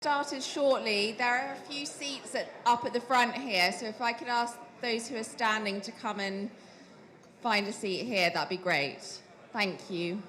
Started shortly. There are a few seats up at the front here, so if I could ask those who are standing to come and find a seat here, that'd be great. Thank you.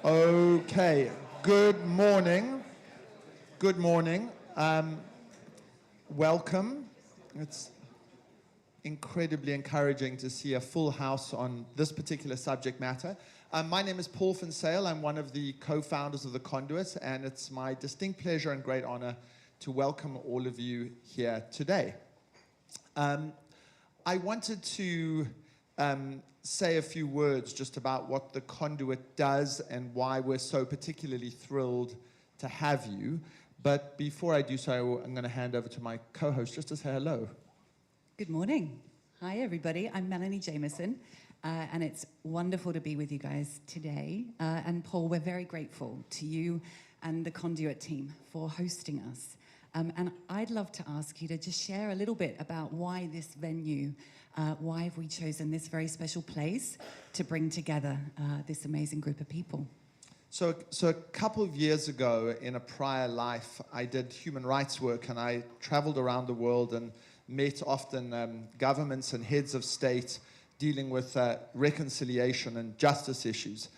Okay, good morning. Good morning. Welcome. It's incredibly encouraging to see a full house on this particular subject matter. My name is Paul Finsale. I'm one of the co-founders of The Conduit, and it's my distinct pleasure and great honor to welcome all of you here today. I wanted to say a few words just about what The Conduit does and why we're so particularly thrilled to have you. But before I do so, I'm going to hand over to my co-host just to say hello. Good morning. Hi, everybody. I'm Melanie Jameson, and it's wonderful to be with you guys today. And Paul, we're very grateful to you and the Conduit team for hosting us. And I'd love to ask you to just share a little bit about why this venue, why have we chosen this very special place to bring together this amazing group of people? So a couple of years ago, in a prior life, I did human rights work, and I traveled around the world and met often governments and heads of state dealing with reconciliation and justice issues.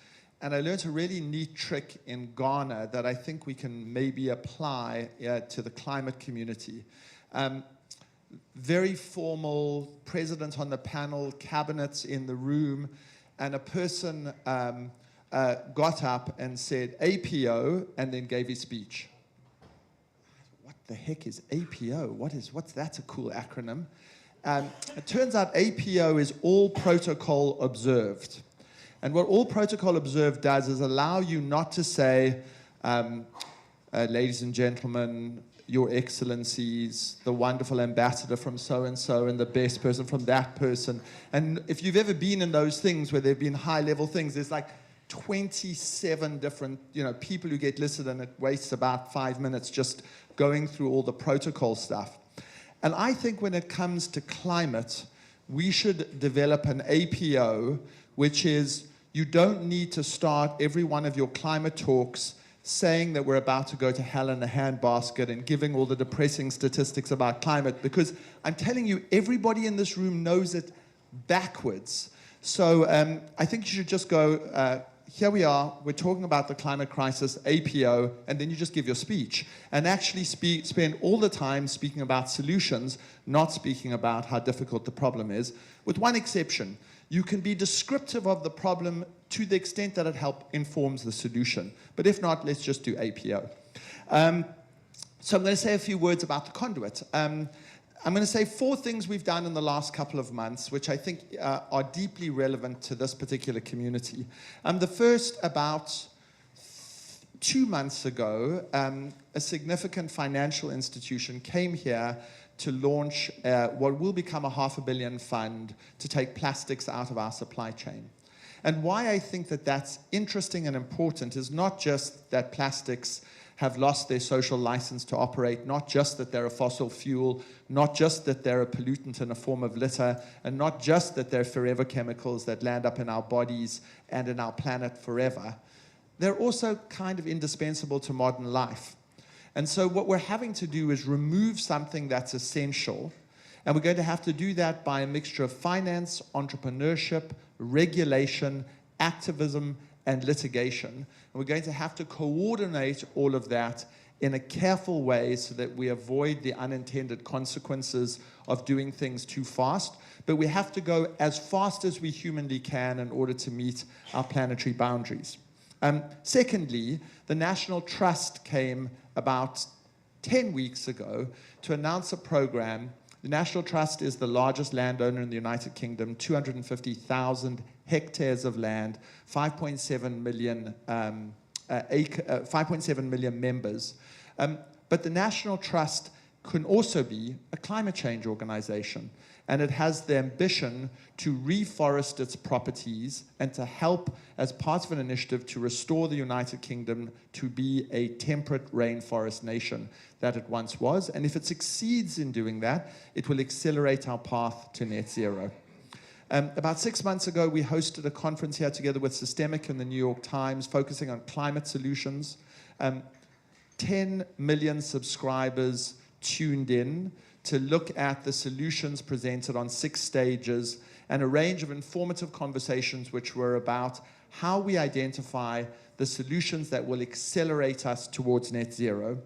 And I learned a really neat trick in Ghana that I think we can maybe apply to the climate community. Very formal, president on the panel, cabinets in the room, and a person got up and said APO and then gave his speech. What the heck is APO? What's that's a cool acronym. It turns out APO is all protocol observed. And what all protocol observed does is allow you not to say, ladies and gentlemen, your excellencies, the wonderful ambassador from so-and-so and the best person from that person. And if you've ever been in those things where there have been high-level things, there's like 27 different people who get listed, and it wastes about 5 minutes just going through all the protocol stuff. And I think when it comes to climate, we should develop an APO, which is you don't need to start every one of your climate talks saying that we're about to go to hell in a handbasket and giving all the depressing statistics about climate, because I'm telling you, everybody in this room knows it backwards. So I think you should just go, here we are, we're talking about the climate crisis, APO, and then you just give your speech. And actually spend all the time speaking about solutions, not speaking about how difficult the problem is, with one exception. You can be descriptive of the problem to the extent that it informs the solution. But if not, let's just do APO. So I'm going to say a few words about the Conduit. I'm going to say 4 things we've done in the last couple of months, which I think are deeply relevant to this particular community. The first, about 2 months ago, a significant financial institution came here to launch what will become a $500 million fund to take plastics out of our supply chain. And why I think that that's interesting and important is not just that plastics have lost their social license to operate, not just that they're a fossil fuel, not just that they're a pollutant in a form of litter, and not just that they're forever chemicals that land up in our bodies and in our planet forever. They're also kind of indispensable to modern life. And so what we're having to do is remove something that's essential, and we're going to have to do that by a mixture of finance, entrepreneurship, regulation, activism, and litigation. And we're going to have to coordinate all of that in a careful way so that we avoid the unintended consequences of doing things too fast. But we have to go as fast as we humanly can in order to meet our planetary boundaries. Secondly, the National Trust came about 10 weeks ago to announce a program The National Trust is the largest landowner in the United Kingdom, 250,000 hectares of land, 5.7 million members. But the National Trust can also be a climate change organization, and it has the ambition to reforest its properties and to help, as part of an initiative, to restore the United Kingdom to be a temperate rainforest nation that it once was. And if it succeeds in doing that, it will accelerate our path to net zero. About 6 months ago, we hosted a conference here together with Systemic and the New York Times, focusing on climate solutions. 10 million subscribers tuned in to look at the solutions presented on 6 stages and a range of informative conversations which were about how we identify the solutions that will accelerate us towards net zero.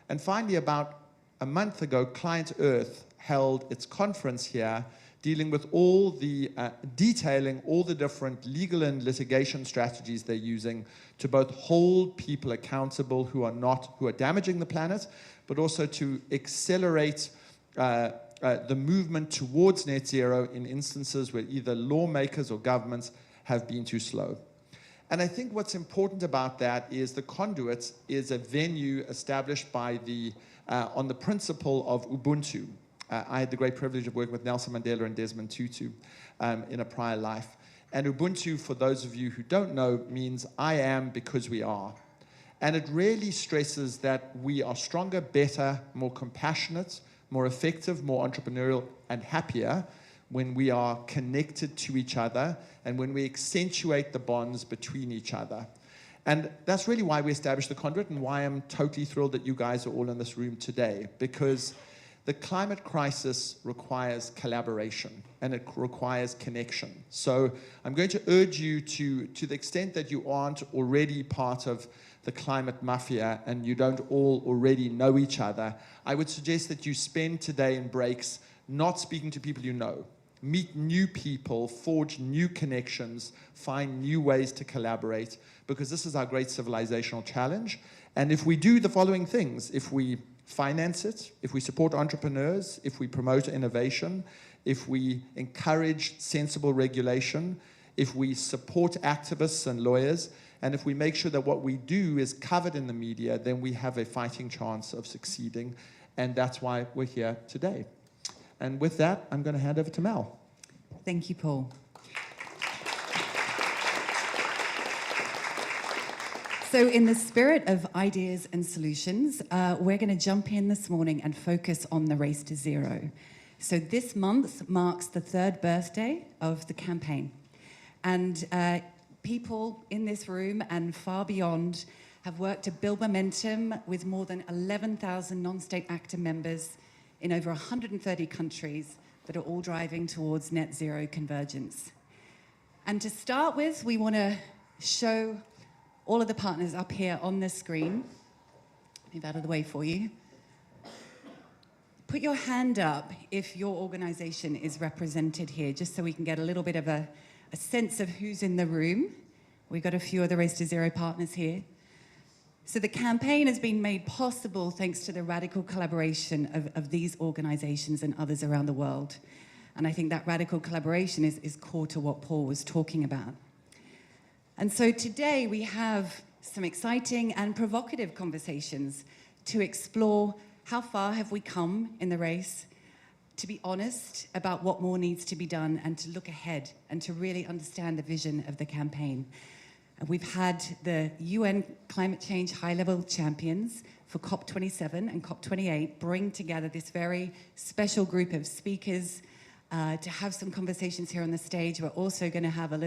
And finally, about a month ago, Client Earth held its conference here, dealing with all the, detailing all the different legal and litigation strategies they're using to both hold people accountable who are damaging the planet, but also to accelerate the movement towards net zero in instances where either lawmakers or governments have been too slow. And I think what's important about that is the Conduit is a venue established by on the principle of Ubuntu. I had the great privilege of working with Nelson Mandela and Desmond Tutu in a prior life. And Ubuntu, for those of you who don't know, means I am because we are. And it really stresses that we are stronger, better, more compassionate, more effective, more entrepreneurial, and happier when we are connected to each other and when we accentuate the bonds between each other. And that's really why we established the Conduit and why I'm totally thrilled that you guys are all in this room today, because the climate crisis requires collaboration and it requires connection. So I'm going to urge you to the extent that you aren't already part of the climate mafia and you don't all already know each other, I would suggest that you spend today in breaks not speaking to people you know. Meet new people, forge new connections, find new ways to collaborate, because this is our great civilizational challenge. And if we do the following things, if we finance it, if we support entrepreneurs, if we promote innovation, if we encourage sensible regulation, if we support activists and lawyers, and if we make sure that what we do is covered in the media, then we have a fighting chance of succeeding. And that's why we're here today. And with that, I'm going to hand over to Mel. Thank you, Paul. So in the spirit of ideas and solutions, we're going to jump in this morning and focus on the Race to Zero. So this month marks the 3rd birthday of the campaign. And people in this room and far beyond have worked to build momentum with more than 11,000 non-state actor members in over 130 countries that are all driving towards net zero convergence. And to start with, we want to show all of the partners up here on the screen. Move out of the way for you. Put your hand up if your organization is represented here, just so we can get a little bit of a sense of who's in the room. We've got a few of the Race to Zero partners here. So the campaign has been made possible thanks to the radical collaboration of these organizations and others around the world. And I think that radical collaboration is core to what Paul was talking about. And so today we have some exciting and provocative conversations to explore how far have we come in the race, to be honest about what more needs to be done, and to look ahead and to really understand the vision of the campaign. We've had the UN climate change high-level champions for COP27 and COP28 bring together this very special group of speakers to have some conversations here on the stage. We're also going to have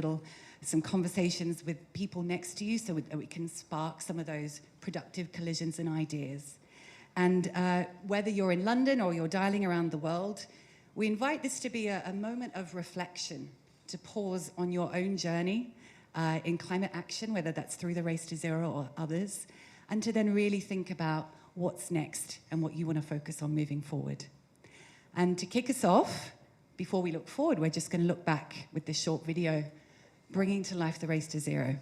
some conversations with people next to you so that we can spark some of those productive collisions and ideas. And whether you're in London or you're dialing around the world, we invite this to be a moment of reflection, to pause on your own journey in climate action, whether that's through the Race to Zero or others, and to then really think about what's next and what you want to focus on moving forward. And to kick us off, before we look forward, we're just going to look back with this short video, bringing to life the Race to Zero.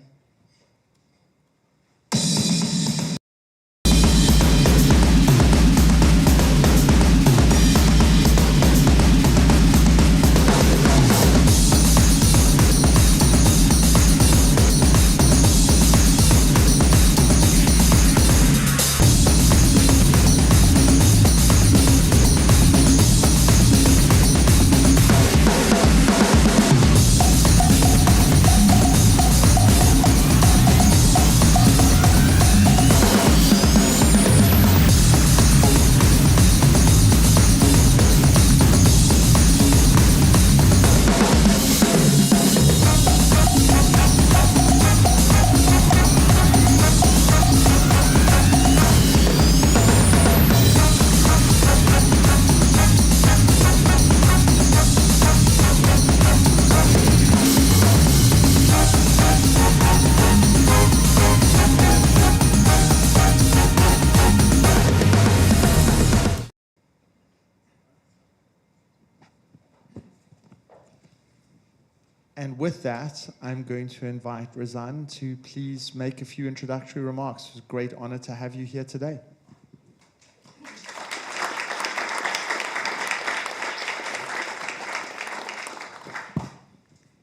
And with that, I'm going to invite Razan to please make a few introductory remarks. It's a great honor to have you here today.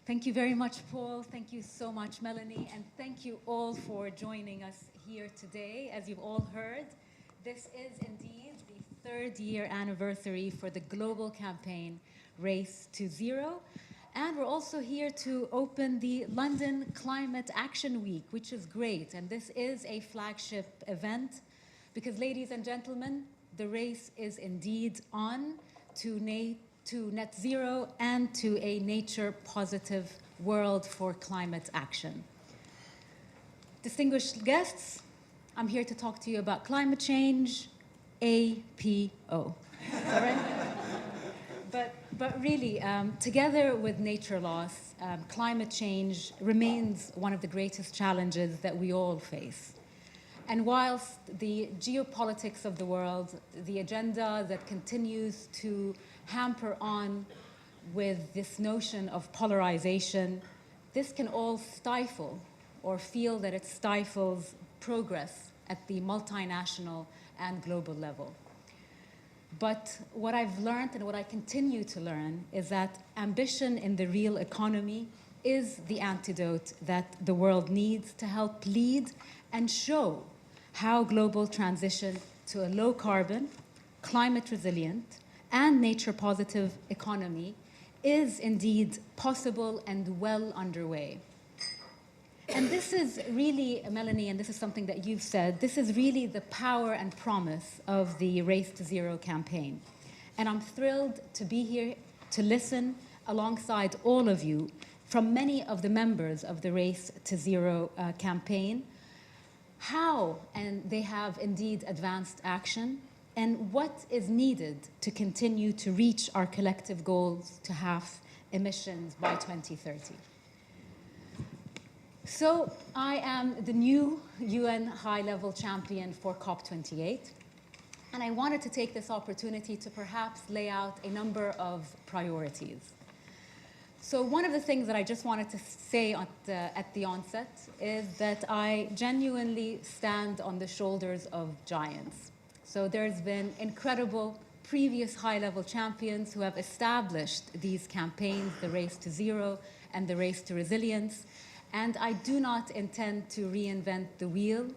Thank you very much, Paul. Thank you so much, Melanie. And thank you all for joining us here today. As you've all heard, this is indeed the 3rd year anniversary for the global campaign Race to Zero. And we're also here to open the London Climate Action Week, which is great. And this is a flagship event because, ladies and gentlemen, the race is indeed on to net zero and to a nature-positive world for climate action. Distinguished guests, I'm here to talk to you about climate change, APO. All right? But really, together with nature loss, climate change remains one of the greatest challenges that we all face. And whilst the geopolitics of the world, the agenda that continues to hamper on with this notion of polarization, this can all stifle or feel that it stifles progress at the multinational and global level. But what I've learned and what I continue to learn is that ambition in the real economy is the antidote that the world needs to help lead and show how global transition to a low-carbon, climate-resilient, and nature-positive economy is indeed possible and well underway. And this is really, Melanie, and this is something that you've said, this is really the power and promise of the Race to Zero campaign. And I'm thrilled to be here to listen alongside all of you from many of the members of the Race to Zero campaign, how and they have indeed advanced action, and what is needed to continue to reach our collective goals to halve emissions by 2030. So I am the new UN high-level champion for COP28, and I wanted to take this opportunity to perhaps lay out a number of priorities. So one of the things that I just wanted to say at the onset is that I genuinely stand on the shoulders of giants. So there's been incredible previous high-level champions who have established these campaigns, the Race to Zero and the Race to Resilience. And I do not intend to reinvent the wheel,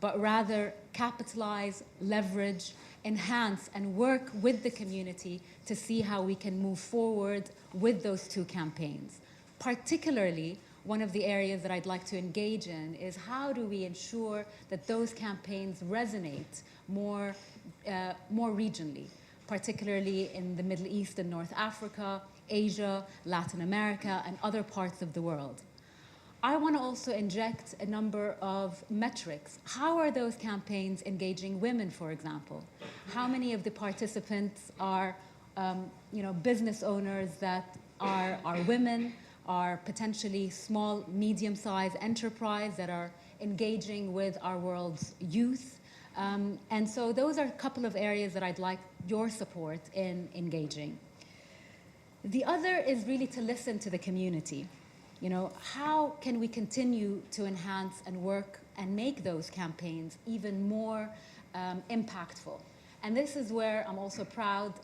but rather capitalize, leverage, enhance, and work with the community to see how we can move forward with those two campaigns. Particularly, one of the areas that I'd like to engage in is how do we ensure that those campaigns resonate more regionally, particularly in the Middle East and North Africa, Asia, Latin America, and other parts of the world. I want to also inject a number of metrics. How are those campaigns engaging women, for example? How many of the participants are business owners that are women, are potentially small, medium-sized enterprise that are engaging with our world's youth? And so those are a couple of areas that I'd like your support in engaging. The other is really to listen to the community. You know, how can we continue to enhance and work and make those campaigns even more impactful? And this is where I'm also proud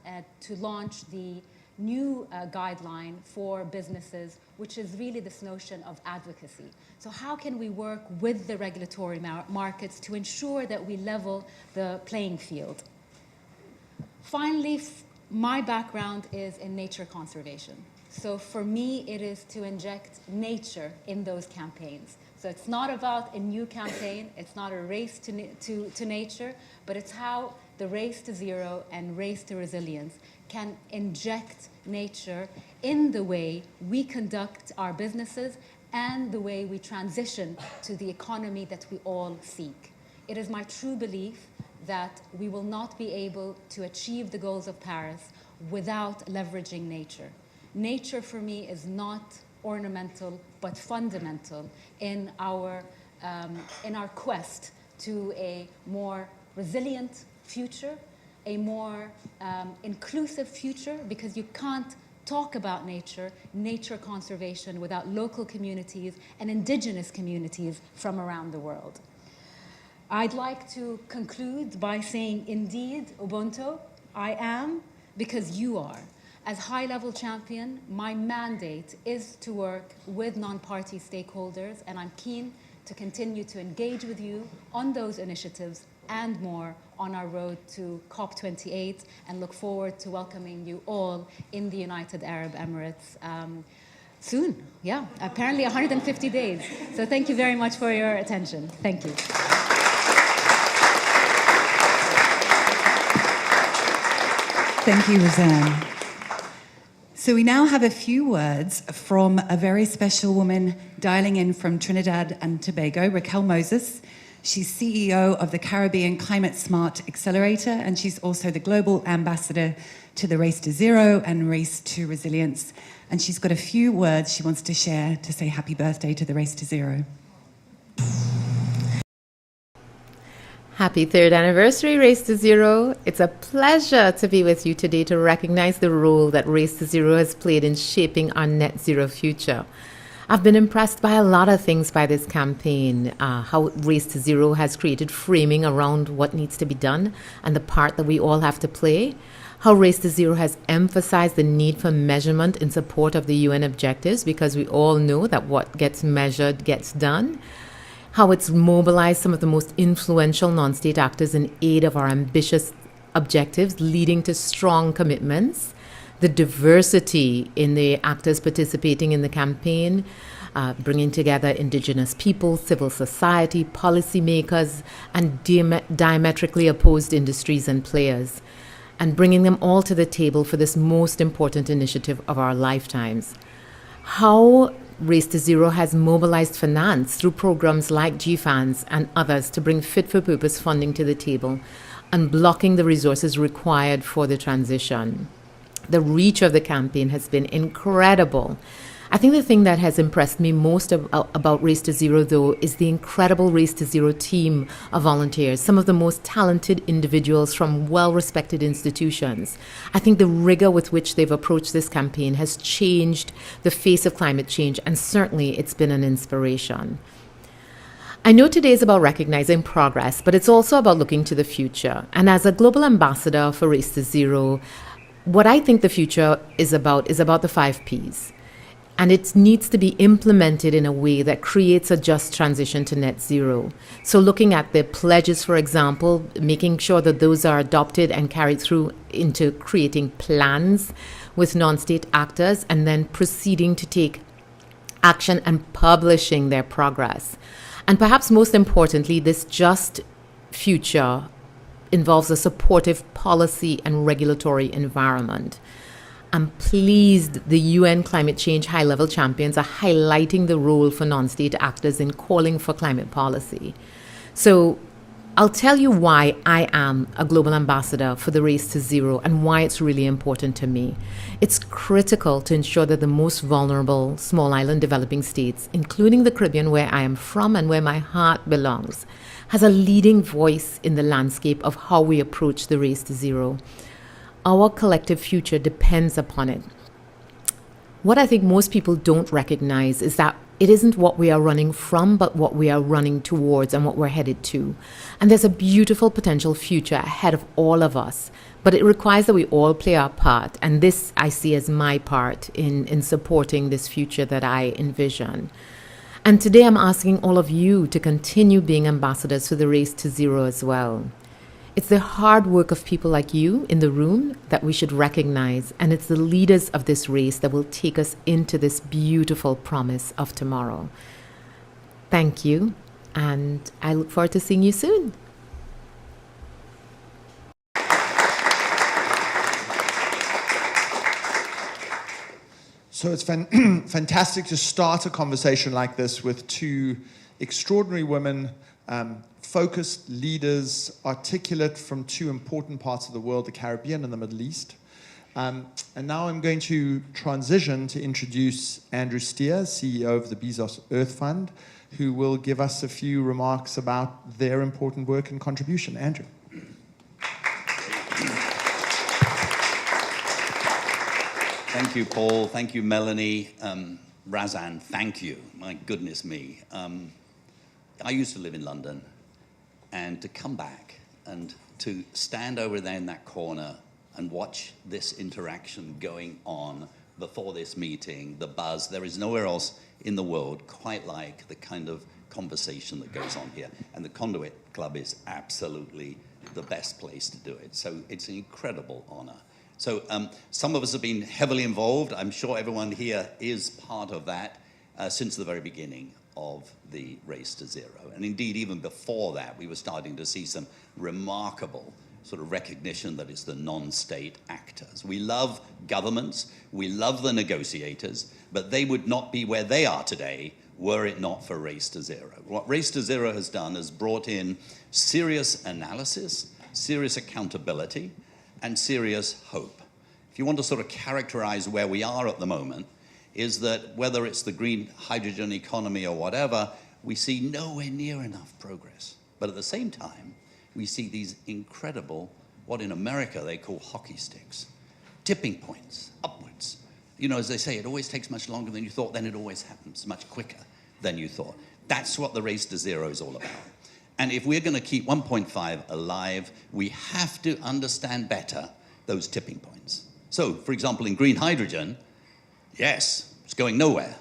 to launch the new guideline for businesses, which is really this notion of advocacy. So how can we work with the regulatory markets to ensure that we level the playing field? Finally, my background is in nature conservation. So for me, it is to inject nature in those campaigns. So it's not about a new campaign, it's not a race to nature, but it's how the Race to Zero and Race to Resilience can inject nature in the way we conduct our businesses and the way we transition to the economy that we all seek. It is my true belief that we will not be able to achieve the goals of Paris without leveraging nature. Nature for me is not ornamental, but fundamental in our quest to a more resilient future, a more inclusive future, because you can't talk about nature, nature conservation without local communities and indigenous communities from around the world. I'd like to conclude by saying, indeed, Ubuntu, I am because you are. As high-level champion, my mandate is to work with non-party stakeholders, and I'm keen to continue to engage with you on those initiatives and more on our road to COP28, and look forward to welcoming you all in the United Arab Emirates soon. Yeah, apparently 150 days. So thank you very much for your attention. Thank you. Thank you, Roseanne. So we now have a few words from a very special woman dialing in from Trinidad and Tobago, Raquel Moses. She's CEO of the Caribbean Climate Smart Accelerator, and she's also the global ambassador to the Race to Zero and Race to Resilience. And she's got a few words she wants to share to say happy birthday to the Race to Zero. Happy 3rd anniversary, Race to Zero. It's a pleasure to be with you today to recognize the role that Race to Zero has played in shaping our net zero future. I've been impressed by a lot of things by this campaign, how Race to Zero has created framing around what needs to be done and the part that we all have to play, how Race to Zero has emphasized the need for measurement in support of the UN objectives, because we all know that what gets measured gets done, how it's mobilized some of the most influential non-state actors in aid of our ambitious objectives, leading to strong commitments, the diversity in the actors participating in the campaign, bringing together indigenous people, civil society, policymakers, and diametrically opposed industries and players, and bringing them all to the table for this most important initiative of our lifetimes. How Race to Zero has mobilized finance through programs like GFANS and others to bring fit-for-purpose funding to the table, unblocking the resources required for the transition. The reach of the campaign has been incredible. I think the thing that has impressed me most about Race to Zero, though, is the incredible Race to Zero team of volunteers, some of the most talented individuals from well-respected institutions. I think the rigor with which they've approached this campaign has changed the face of climate change, and certainly it's been an inspiration. I know today is about recognizing progress, but it's also about looking to the future. And as a global ambassador for Race to Zero, what I think the future is about the 5 Ps. And it needs to be implemented in a way that creates a just transition to net zero. So looking at the pledges, for example, making sure that those are adopted and carried through into creating plans with non-state actors, and then proceeding to take action and publishing their progress. And perhaps most importantly, this just future involves a supportive policy and regulatory environment. I'm pleased the UN climate change high-level champions are highlighting the role for non-state actors in calling for climate policy. So I'll tell you why I am a global ambassador for the Race to Zero and why it's really important to me. It's critical to ensure that the most vulnerable small island developing states, including the Caribbean where I am from and where my heart belongs, has a leading voice in the landscape of how we approach the Race to Zero. Our collective future depends upon it. What I think most people don't recognize is that it isn't what we are running from, but what we are running towards and what we're headed to. And there's a beautiful potential future ahead of all of us, but it requires that we all play our part. And this I see as my part in supporting this future that I envision. And today I'm asking all of you to continue being ambassadors for the Race to Zero as well. It's the hard work of people like you in the room that we should recognize, and it's the leaders of this race that will take us into this beautiful promise of tomorrow. Thank you, and I look forward to seeing you soon. So it's fantastic to start a conversation like this with 2 extraordinary women, focused leaders, articulate from 2 important parts of the world, the Caribbean and the Middle East. And now I'm going to transition to introduce Andrew Steer, CEO of the Bezos Earth Fund, who will give us a few remarks about their important work and contribution. Andrew. Thank you, Paul. Thank you, Melanie. Razan, thank you. My goodness me. I used to live in London, and to come back and to stand over there in that corner and watch this interaction going on before this meeting, the buzz, there is nowhere else in the world quite like the kind of conversation that goes on here. And the Conduit Club is absolutely the best place to do it. So it's an incredible honor. So some of us have been heavily involved. I'm sure everyone here is part of that since the very beginning of the Race to Zero. And indeed, even before that, we were starting to see some remarkable sort of recognition that it's the non-state actors. We love governments, we love the negotiators, but they would not be where they are today were it not for Race to Zero. What Race to Zero has done is brought in serious analysis, serious accountability, and serious hope. If you want to sort of characterize where we are at the moment, is that whether it's the green hydrogen economy or whatever, we see nowhere near enough progress. But at the same time, we see these incredible, what in America they call hockey sticks, tipping points upwards. You know, as they say, it always takes much longer than you thought, then it always happens much quicker than you thought. That's what the Race to Zero is all about. And if we're going to keep 1.5 alive, we have to understand better those tipping points. So, for example, in green hydrogen, yes, it's going nowhere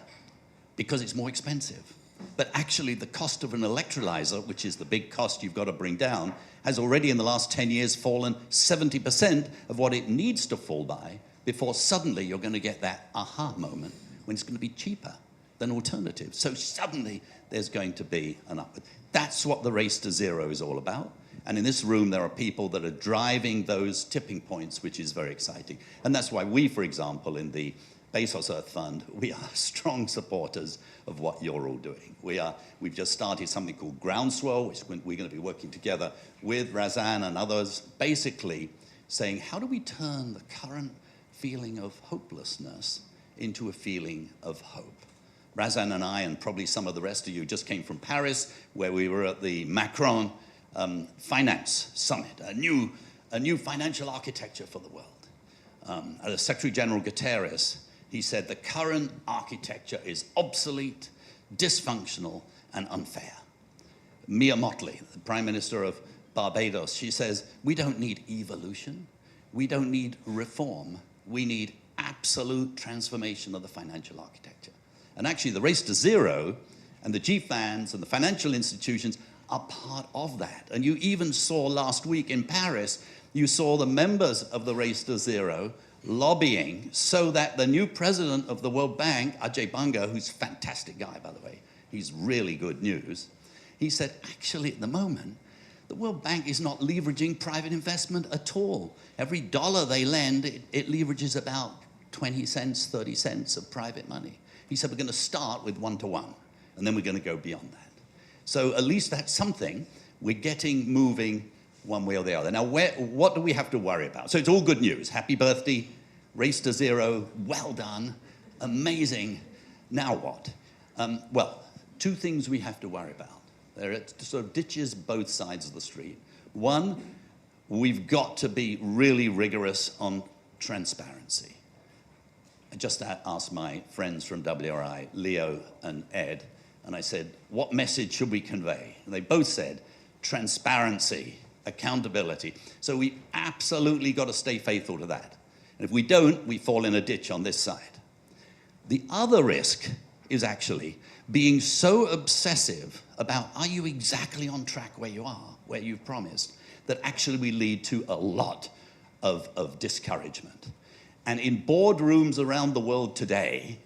because it's more expensive. But actually, the cost of an electrolyzer, which is the big cost you've got to bring down, has already in the last 10 years fallen 70% of what it needs to fall by before suddenly you're going to get that aha moment when it's going to be cheaper than alternatives. So suddenly there's going to be an upward. That's what the Race to Zero is all about. And in this room, there are people that are driving those tipping points, which is very exciting. And that's why we, for example, in the Bezos Earth Fund, we are strong supporters of what you're all doing. We've just started something called Groundswell, which we're going to be working together with Razan and others, basically saying, how do we turn the current feeling of hopelessness into a feeling of hope? Razan and I, and probably some of the rest of you, just came from Paris, where we were at the Macron Finance Summit, a new financial architecture for the world. The Secretary General Guterres, he said the current architecture is obsolete, dysfunctional, and unfair. Mia Mottley, the Prime Minister of Barbados, she says, we don't need evolution, we don't need reform, we need absolute transformation of the financial architecture. And actually the Race to Zero and the GFANs and the financial institutions are part of that. And you even saw last week in Paris, you saw the members of the Race to Zero lobbying so that the new president of the World Bank, Ajay Banga, who's a fantastic guy, by the way, he's really good news, he said, actually, at the moment, the World Bank is not leveraging private investment at all. Every dollar they lend, it leverages about 20 cents, 30 cents of private money. He said, we're going to start with 1-to-1, and then we're going to go beyond that. So at least that's something. We're getting moving one way or the other. Now, what do we have to worry about? So it's all good news. Happy birthday, Race to Zero, well done, amazing. Now what? Well, two things we have to worry about. There are sort of ditches both sides of the street. One, we've got to be really rigorous on transparency. I just asked my friends from WRI, Leo and Ed, and I said, what message should we convey? And they both said, transparency, accountability. So we absolutely got to stay faithful to that. And if we don't, we fall in a ditch on this side. The other risk is actually being so obsessive about, are you exactly on track where you are, where you've promised, that actually we lead to a lot of discouragement. And in boardrooms around the world today,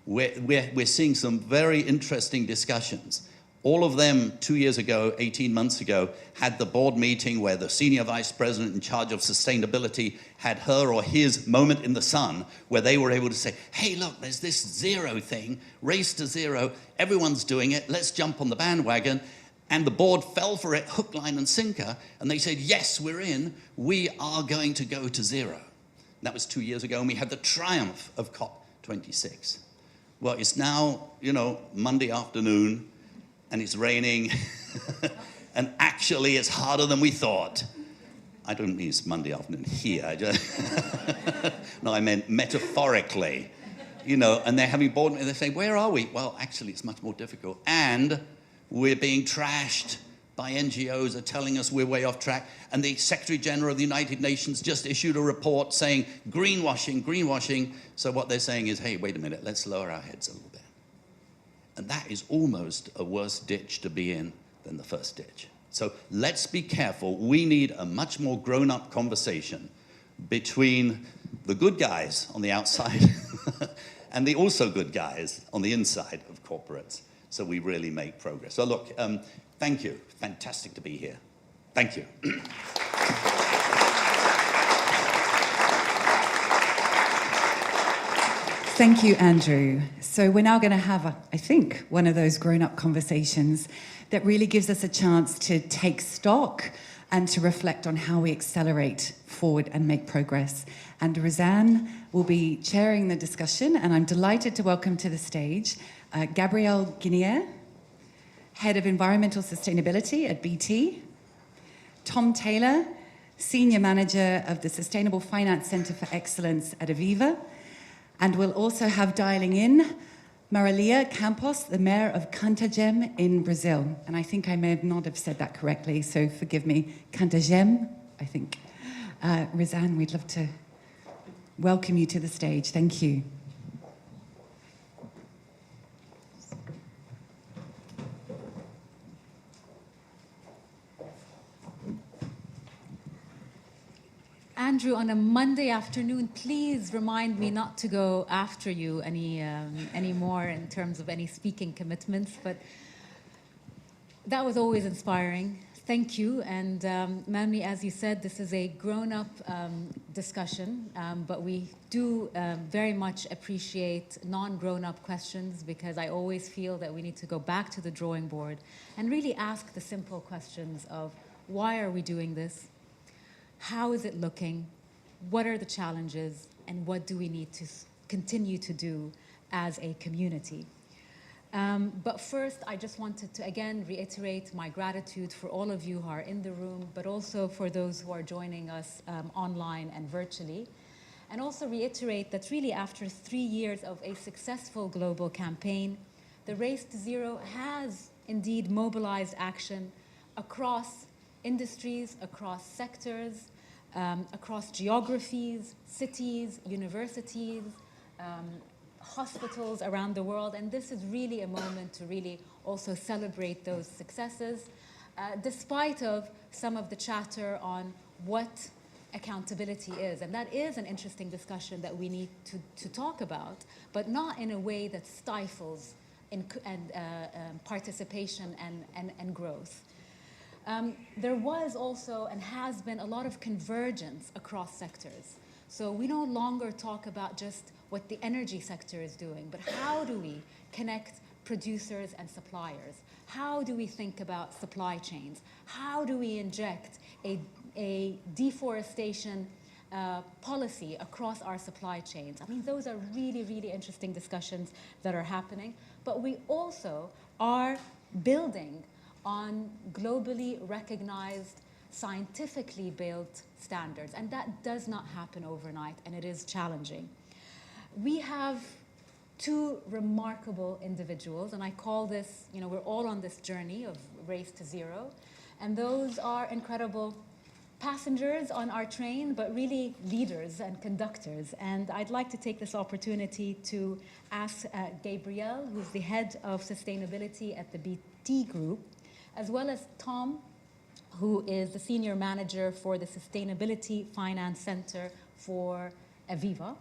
we're seeing some very interesting discussions. All of them 2 years ago, 18 months ago, had the board meeting where the senior vice president in charge of sustainability had her or his moment in the sun, where they were able to say, hey, look, there's this zero thing, Race to Zero, everyone's doing it, let's jump on the bandwagon. And the board fell for it, hook, line, and sinker, and they said, yes, we're in, we are going to go to zero. And that was 2 years ago, and we had the triumph of COP26. Well, it's now, Monday afternoon, and it's raining, and actually it's harder than we thought. I don't mean it's Monday afternoon here. No, I meant metaphorically. You know, and they're having board, and they say, where are we? Well, actually, it's much more difficult. And we're being trashed by NGOs are telling us we're way off track. And the Secretary General of the United Nations just issued a report saying, greenwashing, greenwashing. So what they're saying is, hey, wait a minute, let's lower our heads a little bit. And that is almost a worse ditch to be in than the first ditch. So let's be careful. We need a much more grown-up conversation between the good guys on the outside and the also good guys on the inside of corporates, so we really make progress. So look, thank you. Fantastic to be here. Thank you. Thank you, Andrew. So we're now going to have, I think, one of those grown-up conversations that really gives us a chance to take stock and to reflect on how we accelerate forward and make progress. And Roseanne will be chairing the discussion, and I'm delighted to welcome to the stage Gabrielle Guinier, Head of Environmental Sustainability at BT, Tom Taylor, Senior Manager of the Sustainable Finance Centre for Excellence at Aviva, and we'll also have dialing in Marilia Campos, the Mayor of Cantagem in Brazil. And I think I may not have said that correctly, so forgive me. Cantagem, I think. Roseanne, we'd love to welcome you to the stage. Thank you. Andrew, on a Monday afternoon, please remind me not to go after you anymore in terms of any speaking commitments. But that was always inspiring. Thank you. And Melanie, as you said, this is a grown-up discussion, but we do very much appreciate non-grown-up questions, because I always feel that we need to go back to the drawing board and really ask the simple questions of, why are we doing this? How is it looking? What are the challenges? And what do we need to continue to do as a community? But first, I just wanted to again reiterate my gratitude for all of you who are in the room, but also for those who are joining us online and virtually. And also reiterate that really after 3 years of a successful global campaign, the Race to Zero has indeed mobilized action across industries, across sectors, across geographies, cities, universities, hospitals around the world. And this is really a moment to really also celebrate those successes, despite of some of the chatter on what accountability is. And that is an interesting discussion that we need to talk about, but not in a way that stifles participation and growth. There was also and has been a lot of convergence across sectors. So we no longer talk about just what the energy sector is doing, but how do we connect producers and suppliers? How do we think about supply chains? How do we inject a deforestation policy across our supply chains? I mean, those are really, really interesting discussions that are happening. But we also are building on globally recognized, scientifically built standards. And that does not happen overnight, and it is challenging. We have two remarkable individuals, and I call this, we're all on this journey of Race to Zero, and those are incredible passengers on our train, but really leaders and conductors. And I'd like to take this opportunity to ask Gabrielle, who's the head of sustainability at the BT Group, as well as Tom, who is the senior manager for the Sustainability Finance Center for Aviva,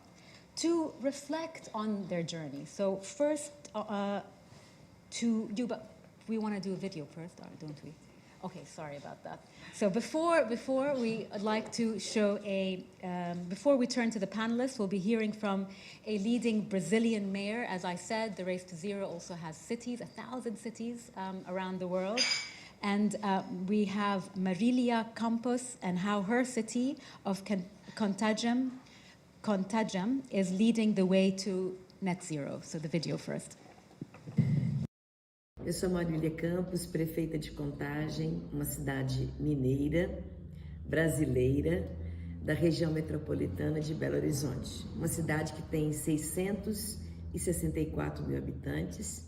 to reflect on their journey. So first, but we want to do a video first, don't we? Okay, sorry about that. So before we would like to show before we turn to the panelists, we'll be hearing from a leading Brazilian mayor. As I said, the Race to Zero also has cities, 1,000 cities around the world. And we have Marilia Campos and how her city of Cantagem is leading the way to net zero. So the video first. Eu sou Marília Campos, prefeita de Contagem, uma cidade mineira, brasileira da região metropolitana de Belo Horizonte, uma cidade que tem 664 mil habitantes,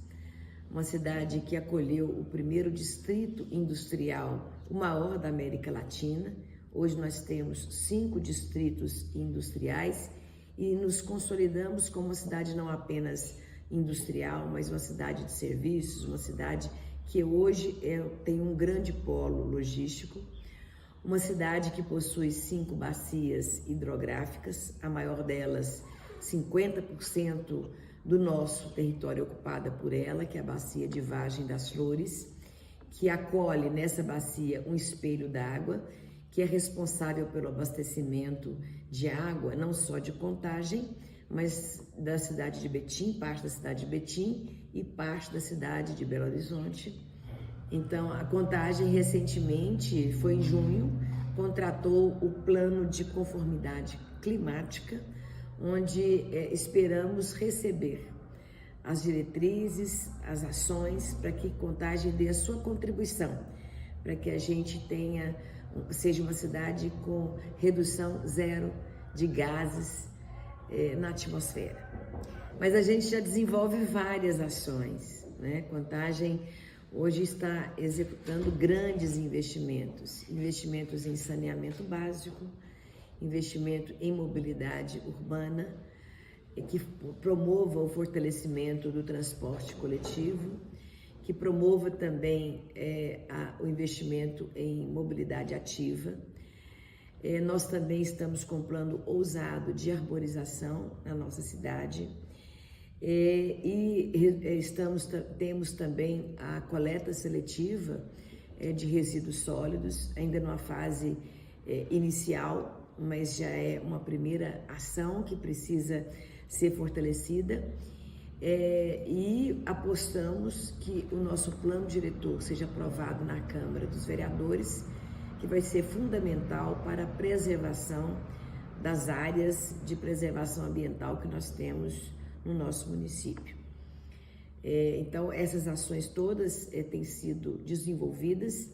uma cidade que acolheu o primeiro distrito industrial, o maior da América Latina. Hoje nós temos 5 distritos industriais e nos consolidamos como uma cidade não apenas industrial, mas uma cidade de serviços, uma cidade que hoje tem um grande polo logístico, uma cidade que possui 5 bacias hidrográficas, a maior delas, 50% do nosso território ocupada por ela, que é a bacia de Vargem das Flores, que acolhe nessa bacia um espelho d'água, que é responsável pelo abastecimento de água, não só de Contagem, mas da cidade de Betim, parte da cidade de Betim e parte da cidade de Belo Horizonte. Então, a Contagem recentemente, foi em junho, contratou o plano de conformidade climática, onde esperamos receber as diretrizes, as ações, para que Contagem dê a sua contribuição, para que a gente seja uma cidade com redução zero de gases na atmosfera. Mas a gente já desenvolve várias ações, né? Contagem hoje está executando grandes investimentos em saneamento básico, investimento em mobilidade urbana, que promova o fortalecimento do transporte coletivo, que promova também o investimento em mobilidade ativa. Nós também estamos com um plano ousado de arborização na nossa cidade temos também a coleta seletiva de resíduos sólidos, ainda numa fase inicial, mas já é uma primeira ação que precisa ser fortalecida. E apostamos que o nosso plano diretor seja aprovado na Câmara dos Vereadores, que vai ser fundamental para a preservação das áreas de preservação ambiental que nós temos no nosso município. Então, essas ações todas têm sido desenvolvidas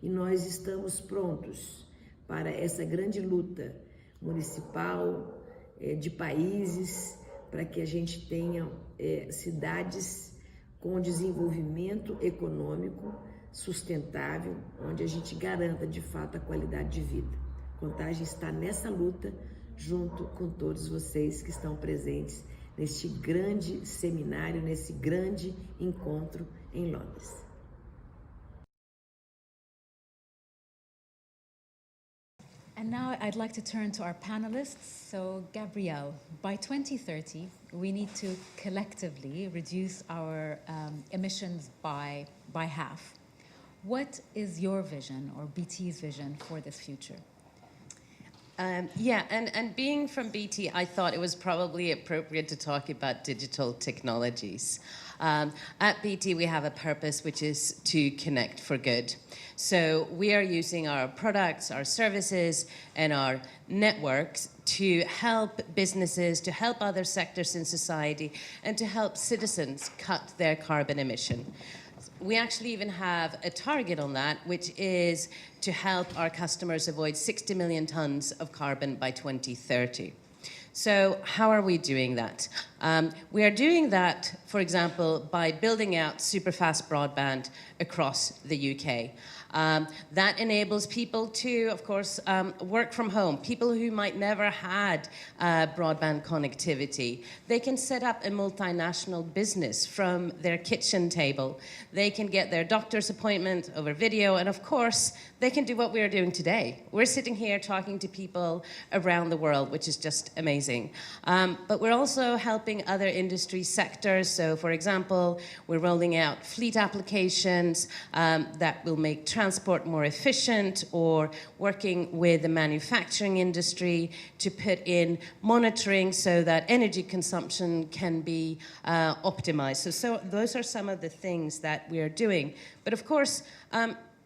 e nós estamos prontos para essa grande luta municipal, de países, para que a gente tenha cidades com desenvolvimento econômico sustentável, onde a gente garanta de fato a qualidade de vida. Contagem está nessa luta junto com todos vocês que estão presentes neste grande seminário, nesse grande encontro em Londres. And now I'd like to turn to our panelists. So, Gabrielle, by 2030, we need to collectively reduce our emissions by half. What is your vision or BT's vision for this future? And being from BT, I thought it was probably appropriate to talk about digital technologies. At BT, we have a purpose, which is to connect for good. So we are using our products, our services, and our networks to help businesses, to help other sectors in society, and to help citizens cut their carbon emission. We actually even have a target on that, which is to help our customers avoid 60 million tons of carbon by 2030. So how are we doing that? We are doing that, for example, by building out super fast broadband across the UK. That enables people to, of course, work from home. People who might never had broadband connectivity, they can set up a multinational business from their kitchen table. They can get their doctor's appointment over video, and of course, they can do what we are doing today. We're sitting here talking to people around the world, which is just amazing. But we're also helping other industry sectors. So, for example, we're rolling out fleet applications that will make transport more efficient, or working with the manufacturing industry to put in monitoring so that energy consumption can be optimized. So those are some of the things that we are doing. But of course,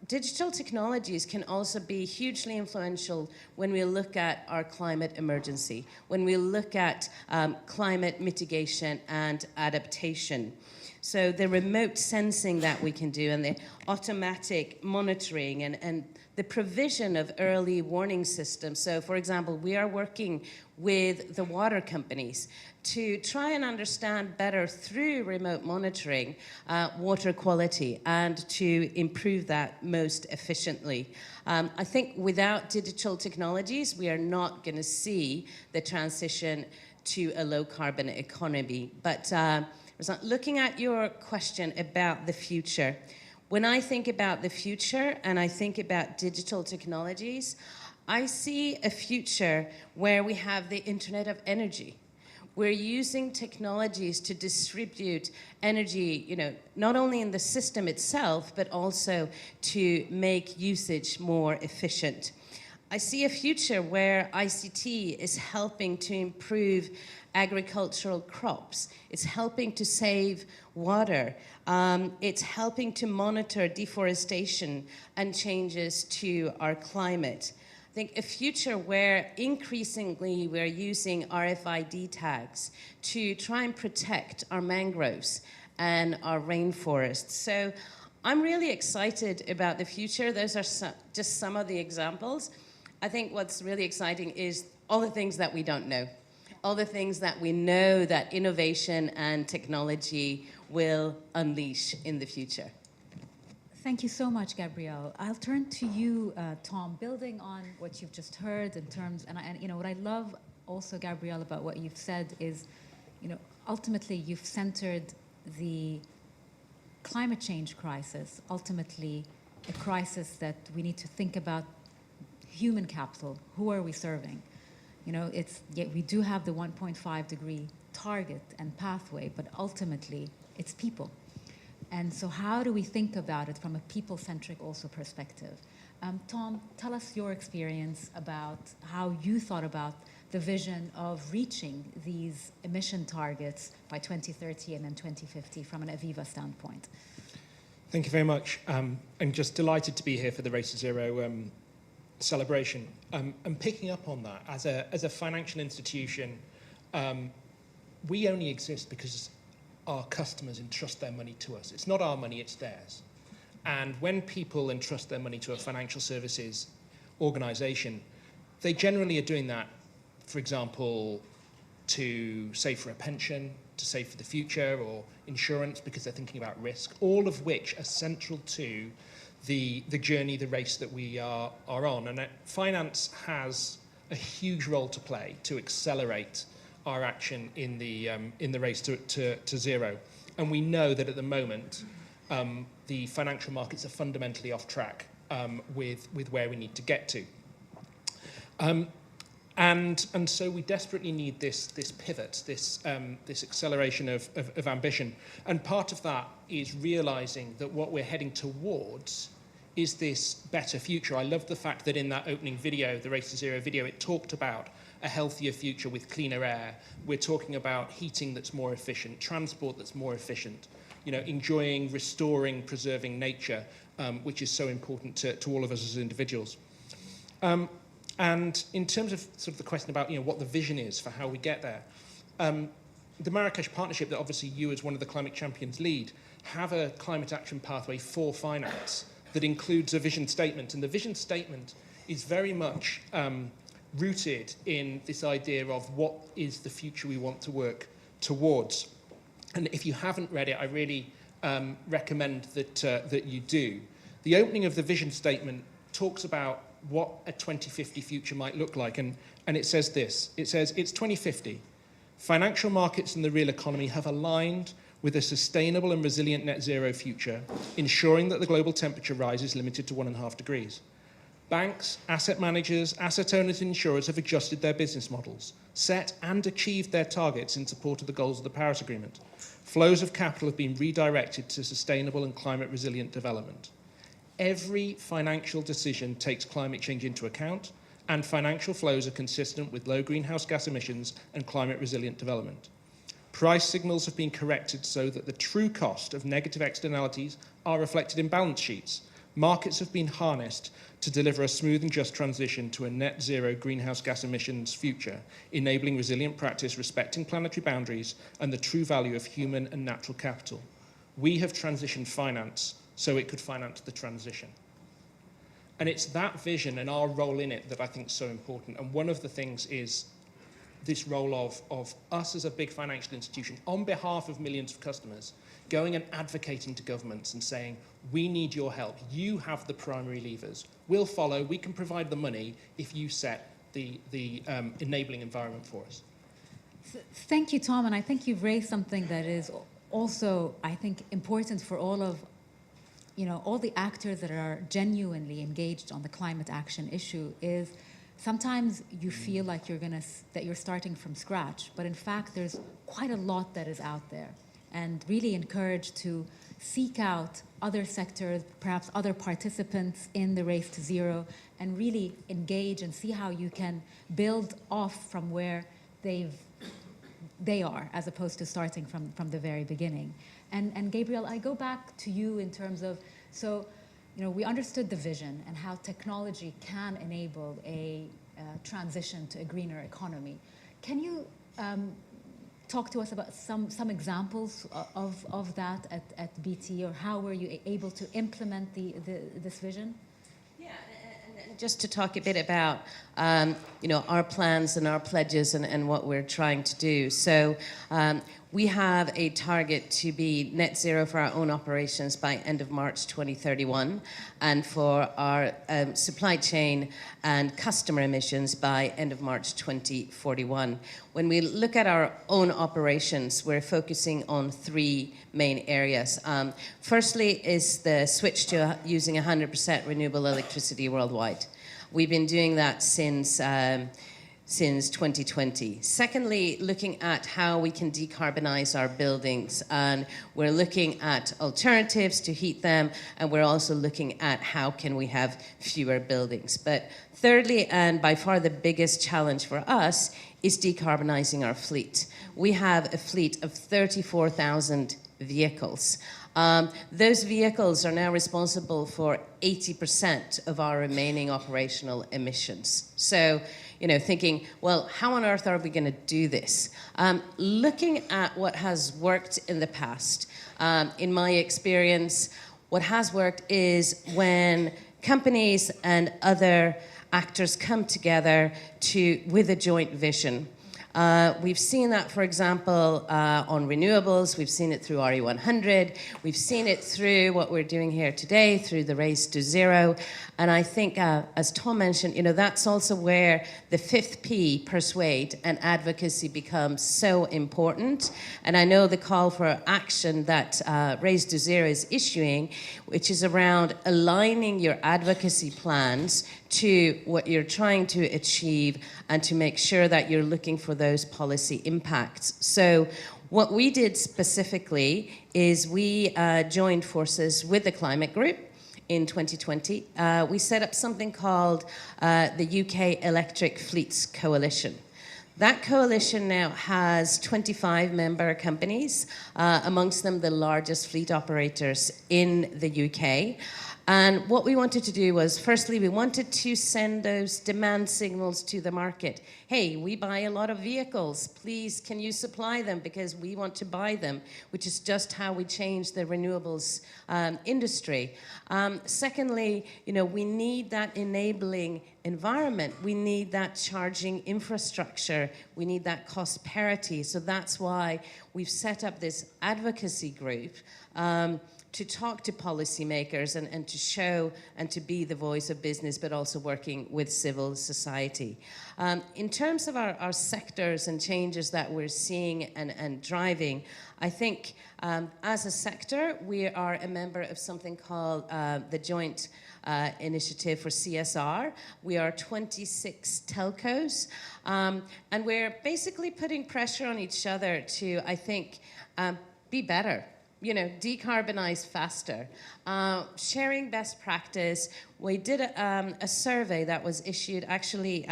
digital technologies can also be hugely influential when we look at our climate emergency, when we look at climate mitigation and adaptation. So the remote sensing that we can do, and the automatic monitoring, and the provision of early warning systems. So, for example, we are working with the water companies to try and understand better through remote monitoring water quality and to improve that most efficiently. I think without digital technologies, we are not going to see the transition to a low-carbon economy. But looking at your question about the future, when I think about the future and I think about digital technologies, I see a future where we have the Internet of Energy. We're using technologies to distribute energy, not only in the system itself, but also to make usage more efficient. I see a future where ICT is helping to improve agricultural crops. It's helping to save water. It's helping to monitor deforestation and changes to our climate. I think a future where increasingly we're using RFID tags to try and protect our mangroves and our rainforests. So I'm really excited about the future. Those are just some of the examples. I think what's really exciting is all the things that we don't know, all the things that we know that innovation and technology will unleash in the future. Thank you so much, Gabrielle. I'll turn to you, Tom, building on what you've just heard in terms, and what I love also, Gabrielle, about what you've said is, ultimately you've centered the climate change crisis, ultimately a crisis that we need to think about human capital. Who are we serving? We do have the 1.5 degree target and pathway, but ultimately it's people. And so how do we think about it from a people-centric also perspective? Tom, tell us your experience about how you thought about the vision of reaching these emission targets by 2030 and then 2050 from an Aviva standpoint. Thank you very much. I'm just delighted to be here for the Race to Zero celebration. And picking up on that, as a financial institution, we only exist because our customers entrust their money to us. It's not our money, it's theirs. And when people entrust their money to a financial services organization, they generally are doing that, for example, to save for a pension, to save for the future, or insurance because they're thinking about risk, all of which are central to the journey, the race that we are on. And finance has a huge role to play to accelerate our action in the race to zero. And we know that at the moment, the financial markets are fundamentally off track with where we need to get to. And so we desperately need this pivot, this acceleration of ambition. And part of that is realizing that what we're heading towards is this better future. I love the fact that in that opening video, the Race to Zero video, it talked about a healthier future with cleaner air. We're talking about heating that's more efficient, transport that's more efficient, enjoying, restoring, preserving nature, which is so important to all of us as individuals. And in terms of sort of the question about what the vision is for how we get there, the Marrakesh Partnership that obviously you as one of the climate champions lead have a climate action pathway for finance that includes a vision statement. And the vision statement is very much rooted in this idea of what is the future we want to work towards. And if you haven't read it, I really recommend that you do. The opening of the vision statement talks about what a 2050 future might look like. And it says this. It says, it's 2050. Financial markets and the real economy have aligned with a sustainable and resilient net zero future, ensuring that the global temperature rise is limited to 1.5 degrees. Banks, asset managers, asset owners and insurers have adjusted their business models, set and achieved their targets in support of the goals of the Paris Agreement. Flows of capital have been redirected to sustainable and climate resilient development. Every financial decision takes climate change into account, and financial flows are consistent with low greenhouse gas emissions and climate resilient development. Price signals have been corrected so that the true cost of negative externalities are reflected in balance sheets. Markets have been harnessed to deliver a smooth and just transition to a net zero greenhouse gas emissions future, enabling resilient practice, respecting planetary boundaries and the true value of human and natural capital. We have transitioned finance so it could finance the transition. And it's that vision and our role in it that I think is so important. And one of the things is this role of us as a big financial institution, on behalf of millions of customers, going and advocating to governments and saying, we need your help. You have the primary levers. We'll follow. We can provide the money if you set the enabling environment for us. Thank you, Tom. And I think you've raised something that is also, I think, important for all the actors that are genuinely engaged on the climate action issue. Is sometimes you feel like that you're starting from scratch, but in fact, there's quite a lot that is out there, and really encouraged to seek out other sectors, perhaps other participants in the race to zero, and really engage and see how you can build off from where they are, as opposed to starting from the very beginning. And Gabriel, I go back to you in terms of, so, we understood the vision and how technology can enable a transition to a greener economy. Can you talk to us about some examples of that at BT, or how were you able to implement this vision? Yeah, and just to talk a bit about our plans and our pledges and what we're trying to do. So we have a target to be net zero for our own operations by end of March 2031, and for our supply chain and customer emissions by end of March 2041. When we look at our own operations, we're focusing on three main areas. Firstly is the switch to using 100% renewable electricity worldwide. We've been doing that since 2020. Secondly, looking at how we can decarbonize our buildings, and we're looking at alternatives to heat them, and we're also looking at how can we have fewer buildings. But thirdly, and by far the biggest challenge for us, is decarbonizing our fleet. We have a fleet of 34,000 vehicles. Those vehicles are now responsible for 80% of our remaining operational emissions. So, thinking, well, how on earth are we going to do this? Looking at what has worked in the past, in my experience, what has worked is when companies and other actors come together with a joint vision. We've seen that, for example, on renewables. We've seen it through RE100. We've seen it through what we're doing here today, through the race to zero. And I think, as Tom mentioned, that's also where the fifth P, persuade, and advocacy becomes so important. And I know the call for action that Race to Zero is issuing, which is around aligning your advocacy plans to what you're trying to achieve, and to make sure that you're looking for those policy impacts. So what we did specifically is we joined forces with the climate group in 2020. We set up something called the UK Electric Fleets Coalition. That coalition now has 25 member companies, amongst them the largest fleet operators in the UK. And what we wanted to do was, firstly, we wanted to send those demand signals to the market. Hey, we buy a lot of vehicles. Please, can you supply them? Because we want to buy them, which is just how we changed the renewables industry. Secondly, we need that enabling environment. We need that charging infrastructure. We need that cost parity. So that's why we've set up this advocacy group to talk to policymakers and to show and to be the voice of business, but also working with civil society. In terms of our sectors and changes that we're seeing and driving, I think as a sector, we are a member of something called the Joint Initiative for CSR. We are 26 telcos, and we're basically putting pressure on each other to, I think, be better. Decarbonize faster, sharing best practice. We did a survey that was issued actually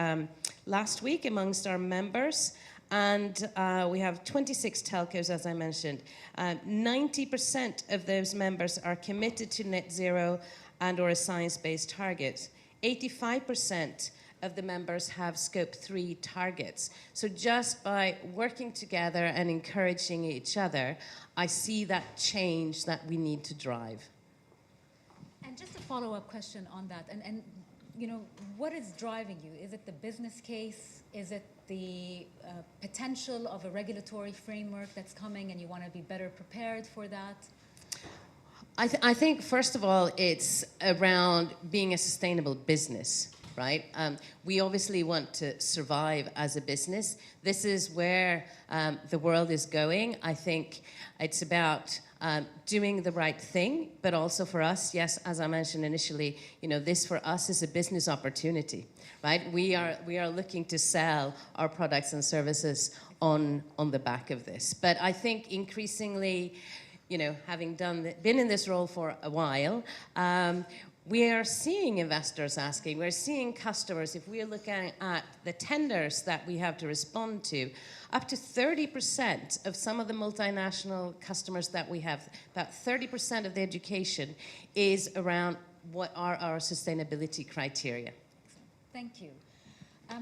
last week amongst our members, and we have 26 telcos, as I mentioned. 90% of those members are committed to net zero and or a science-based target. 85% of the members have scope 3 targets. So just by working together and encouraging each other, I see that change that we need to drive. And just a follow-up question on that, and you know, what is driving you? Is it the business case? Is it the potential of a regulatory framework that's coming and you want to be better prepared for that? I think, first of all, it's around being a sustainable business, right? We obviously want to survive as a business. This is where the world is going. I think it's about doing the right thing, but also for us, yes, as I mentioned initially, you know, this for us is a business opportunity, right? We are looking to sell our products and services on the back of this. But I think increasingly, you know, having been in this role for a while, we are seeing investors asking, we're seeing customers, if we're looking at the tenders that we have to respond to, up to 30% of some of the multinational customers that we have, about 30% of the education is around what are our sustainability criteria. Thank you.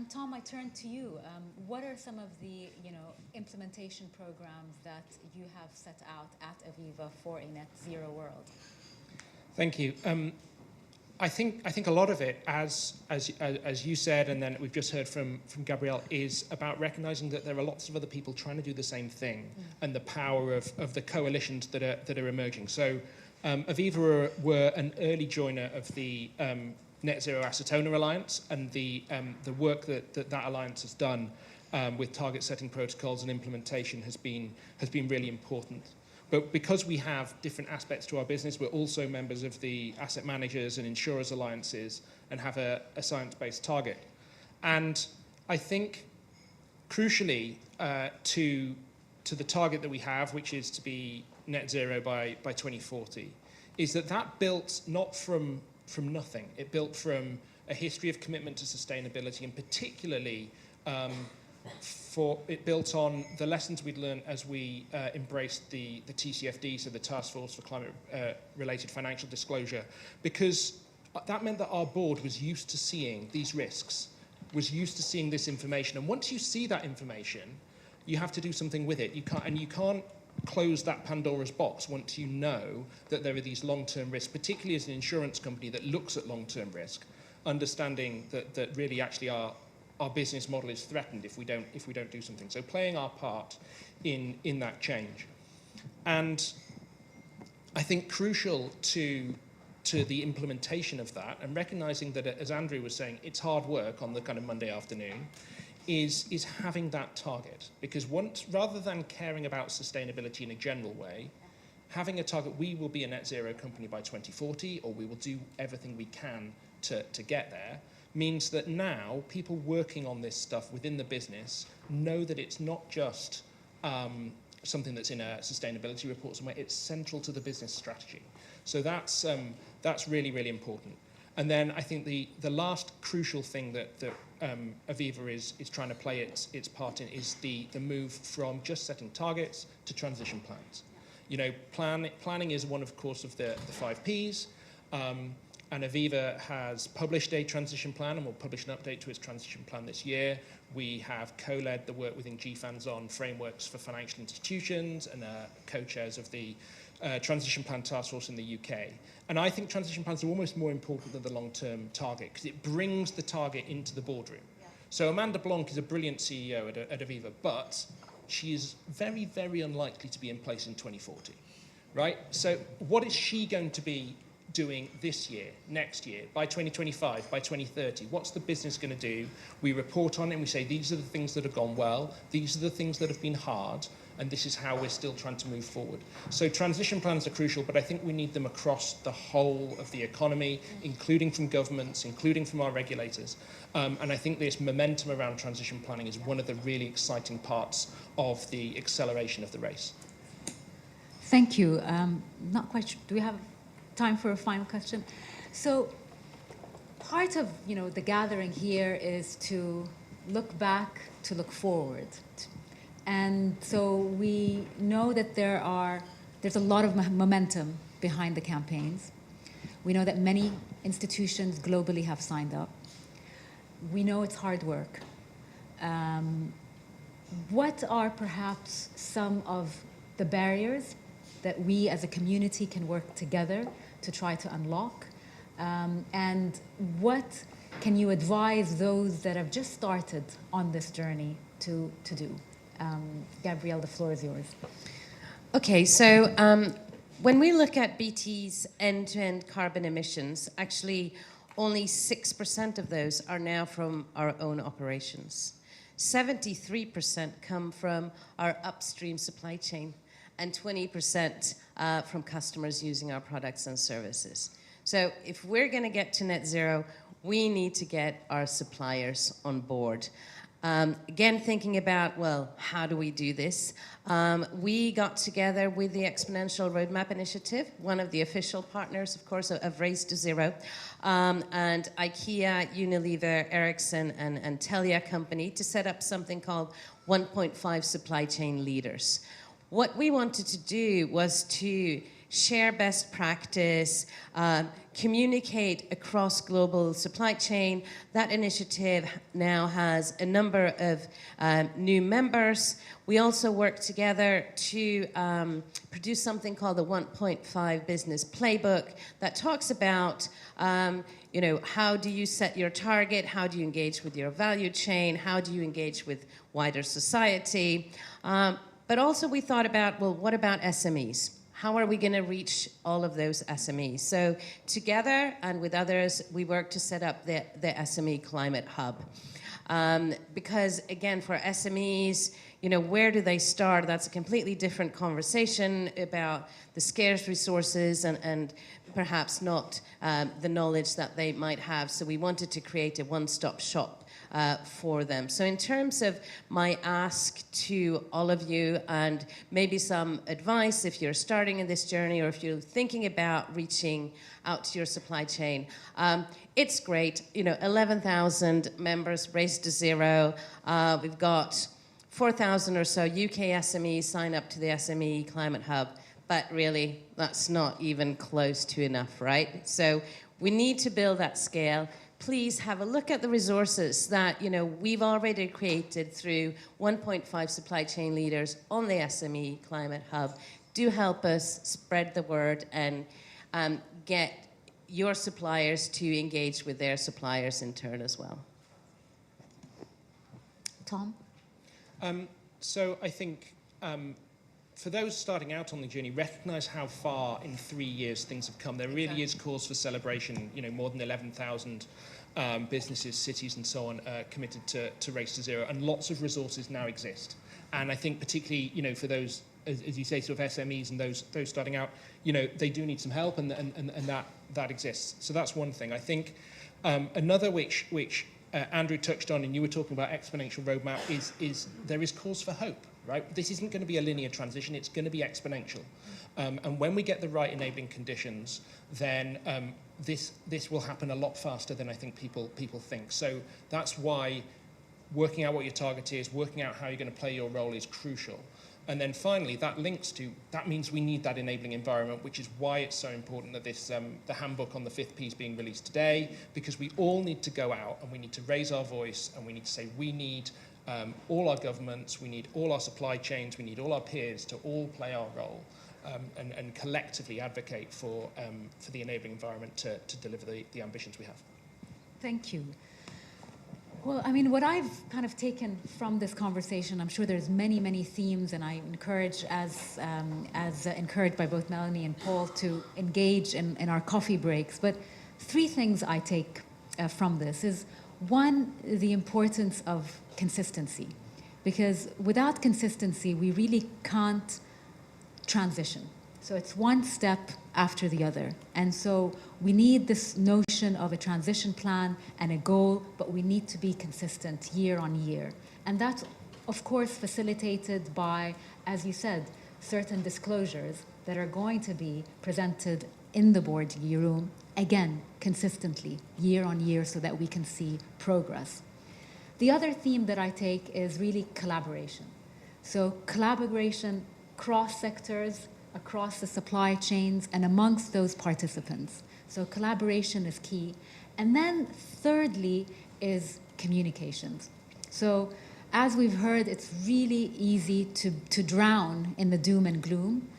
Tom, I turn to you. What are some of the, you know, implementation programs that you have set out at Aviva for a net zero world? Thank you. I think a lot of it, as you said, and then we've just heard from Gabrielle, is about recognizing that there are lots of other people trying to do the same thing, and the power of the coalitions that are emerging. So Aviva were an early joiner of the Net Zero Asset Owner Alliance, and the work that alliance has done with target setting protocols and implementation has been really important. But because we have different aspects to our business, we're also members of the asset managers and insurers alliances and have a science-based target. And I think, crucially, to the target that we have, which is to be net zero by 2040, is that built not from nothing. It built from a history of commitment to sustainability, and particularly it built on the lessons we'd learned as we embraced the TCFD, so the Task Force for Climate-Related Financial Disclosure, because that meant that our board was used to seeing these risks, was used to seeing this information. And once you see that information, you have to do something with it. You can't close that Pandora's box once you know that there are these long-term risks, particularly as an insurance company that looks at long-term risk, understanding that really actually our business model is threatened if we don't do something. So playing our part in that change. And I think crucial to the implementation of that, and recognizing that, as Andrew was saying, it's hard work on the kind of Monday afternoon, is having that target. Because rather than caring about sustainability in a general way, having a target, we will be a net zero company by 2040, or we will do everything we can to get there, means that now people working on this stuff within the business know that it's not just something that's in a sustainability report somewhere, it's central to the business strategy. So that's really, really important. And then I think the last crucial thing that Aviva is trying to play its part in is the move from just setting targets to transition plans. You know, planning is one, of course, of the 5 Ps. And Aviva has published a transition plan, and will publish an update to its transition plan this year. We have co-led the work within GFANZ on frameworks for financial institutions, and co-chairs of the Transition Plan Task Force in the UK. And I think transition plans are almost more important than the long-term target, because it brings the target into the boardroom. Yeah. So Amanda Blanc is a brilliant CEO at Aviva, but she is very, very unlikely to be in place in 2040, right? So what is she going to be doing this year, next year, by 2025, by 2030? What's the business going to do? We report on it and we say, these are the things that have gone well, these are the things that have been hard, and this is how we're still trying to move forward. So transition plans are crucial, but I think we need them across the whole of the economy, including from governments, including from our regulators. And I think this momentum around transition planning is one of the really exciting parts of the acceleration of the race. Thank you. Not quite sure. Do we have time for a final question? So part of, you know, the gathering here is to look back, to look forward. And so we know that there's a lot of momentum behind the campaigns. We know that many institutions globally have signed up. We know it's hard work. What are perhaps some of the barriers that we as a community can work together to try to unlock? And what can you advise those that have just started on this journey to do? Gabrielle, the floor is yours. Okay, so when we look at BT's end-to-end carbon emissions, actually only 6% of those are now from our own operations. 73% come from our upstream supply chain, and 20% from customers using our products and services. So if we're going to get to net zero, we need to get our suppliers on board. Again, thinking about, well, how do we do this? We got together with the Exponential Roadmap Initiative, one of the official partners, of course, of Race to Zero, and IKEA, Unilever, Ericsson, and Telia Company to set up something called 1.5 Supply Chain Leaders. What we wanted to do was to share best practice, communicate across global supply chain. That initiative now has a number of new members. We also work together to produce something called the 1.5 Business Playbook that talks about how do you set your target, how do you engage with your value chain, how do you engage with wider society. But also we thought about, well, what about SMEs? How are we going to reach all of those SMEs? So together and with others, we work to set up the SME Climate Hub. Because again, for SMEs, where do they start? That's a completely different conversation about the scarce resources and perhaps not the knowledge that they might have. So we wanted to create a one-stop shop for them. So in terms of my ask to all of you, and maybe some advice if you're starting in this journey or if you're thinking about reaching out to your supply chain, it's great. 11,000 members, Race to Zero. We've got 4,000 or so UK SMEs sign up to the SME Climate Hub, but really that's not even close to enough, right? So we need to build that scale. Please have a look at the resources that we've already created through 1.5 Supply Chain Leaders on the SME Climate Hub. Do help us spread the word and get your suppliers to engage with their suppliers in turn as well. Tom? So I think for those starting out on the journey, recognize how far in 3 years things have come. There really is cause for celebration. More than 11,000 businesses, cities, and so on committed to Race to Zero, and lots of resources now exist. And I think particularly, for those, as you say, sort of SMEs and those starting out, they do need some help, and that exists. So that's one thing. I think another which Andrew touched on, and you were talking about exponential roadmap, is there is cause for hope. Right? This isn't going to be a linear transition, it's going to be exponential. And when we get the right enabling conditions, then this will happen a lot faster than I think people think. So that's why working out what your target is, working out how you're going to play your role is crucial. And then finally, that means we need that enabling environment, which is why it's so important that the handbook on the 5th P is being released today, because we all need to go out and we need to raise our voice and we need to say we need all our governments, we need all our supply chains, we need all our peers to all play our role and collectively advocate for the enabling environment to deliver the ambitions we have. Thank you. Well, I mean, what I've kind of taken from this conversation, I'm sure there's many, many themes, and I encourage, as encouraged by both Melanie and Paul, to engage in our coffee breaks. But 3 things I take from this is, one, the importance of consistency, because without consistency, we really can't transition. So it's one step after the other. And so we need this notion of a transition plan and a goal, but we need to be consistent year on year. And that's, of course, facilitated by, as you said, certain disclosures that are going to be presented in the board room, again, consistently, year on year, so that we can see progress. The other theme that I take is really collaboration. So collaboration cross sectors, across the supply chains, and amongst those participants. So collaboration is key. And then thirdly is communications. So as we've heard, it's really easy to drown in the doom and gloom,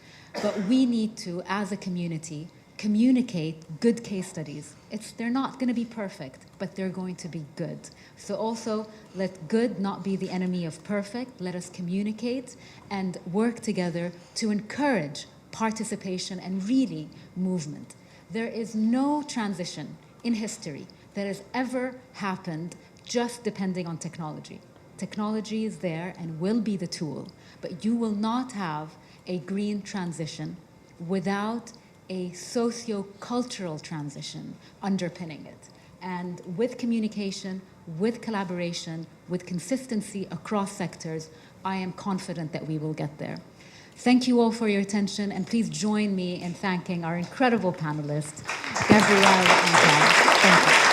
but we need to, as a community, communicate good case studies. They're not going to be perfect, but they're going to be good. So also, let good not be the enemy of perfect. Let us communicate and work together to encourage participation and really movement. There is no transition in history that has ever happened just depending on technology. Technology is there and will be the tool, but you will not have a green transition without a socio-cultural transition underpinning it. And with communication, with collaboration, with consistency across sectors, I am confident that we will get there. Thank you all for your attention, and please join me in thanking our incredible panelists, Gabrielle and Jan. Thank you.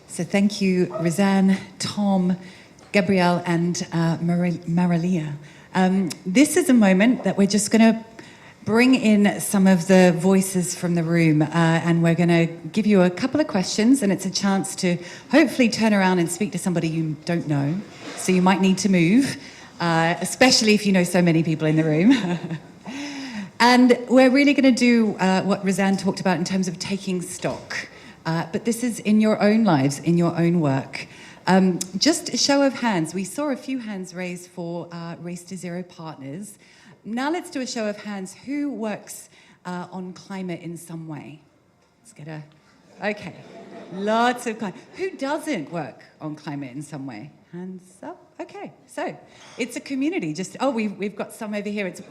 So thank you, Rizan, Tom, Gabrielle, and Marilia. This is a moment that we're just going to bring in some of the voices from the room, and we're going to give you a couple of questions, and it's a chance to hopefully turn around and speak to somebody you don't know. So you might need to move, especially if you know so many people in the room. And we're really going to do what Rizan talked about in terms of taking stock. But this is in your own lives, in your own work. Just a show of hands. We saw a few hands raised for Race to Zero partners. Now let's do a show of hands. Who works on climate in some way? Let's get a... Okay. Lots of climate. Who doesn't work on climate in some way? Hands up. Okay. So it's a community. Just... Oh, we've got some over here. It's...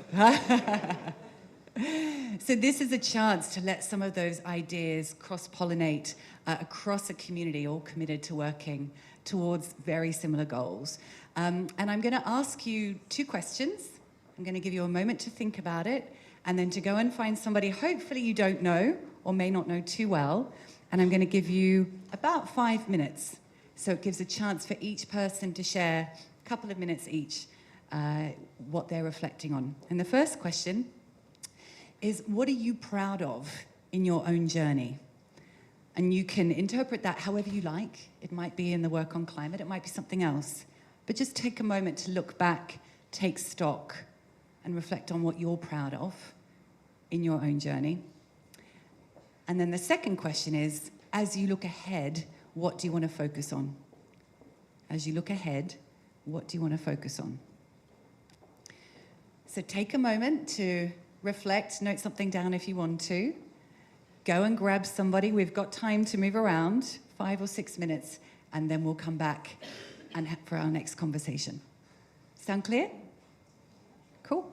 So this is a chance to let some of those ideas cross-pollinate across a community all committed to working towards very similar goals. And I'm going to ask you two questions. I'm going to give you a moment to think about it, and then to go and find somebody hopefully you don't know or may not know too well. And I'm going to give you about 5 minutes. So it gives a chance for each person to share a couple of minutes each what they're reflecting on. And the first question is, what are you proud of in your own journey? And you can interpret that however you like. It might be in the work on climate, it might be something else. But just take a moment to look back, take stock, and reflect on what you're proud of in your own journey. And then the second question is, as you look ahead, what do you want to focus on? As you look ahead, what do you want to focus on? So take a moment to reflect, note something down if you want to. Go and grab somebody. We've got time to move around, 5 or 6 minutes, and then we'll come back and for our next conversation. Sound clear? Cool.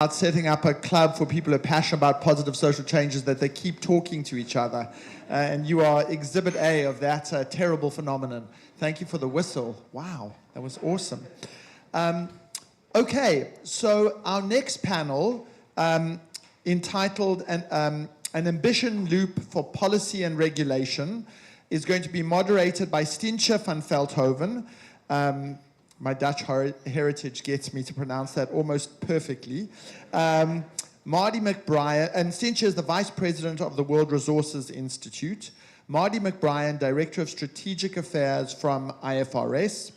about setting up a club for people who are passionate about positive social changes, that they keep talking to each other. And you are exhibit A of that terrible phenomenon. Thank you for the whistle. Wow, that was awesome. Okay, so our next panel, entitled An Ambition Loop for Policy and Regulation, is going to be moderated by Stientje van Veldhoven. My Dutch heritage gets me to pronounce that almost perfectly. Marty McBrien, and Stientje is the Vice President of the World Resources Institute. Marty McBrien, Director of Strategic Affairs from IFRS.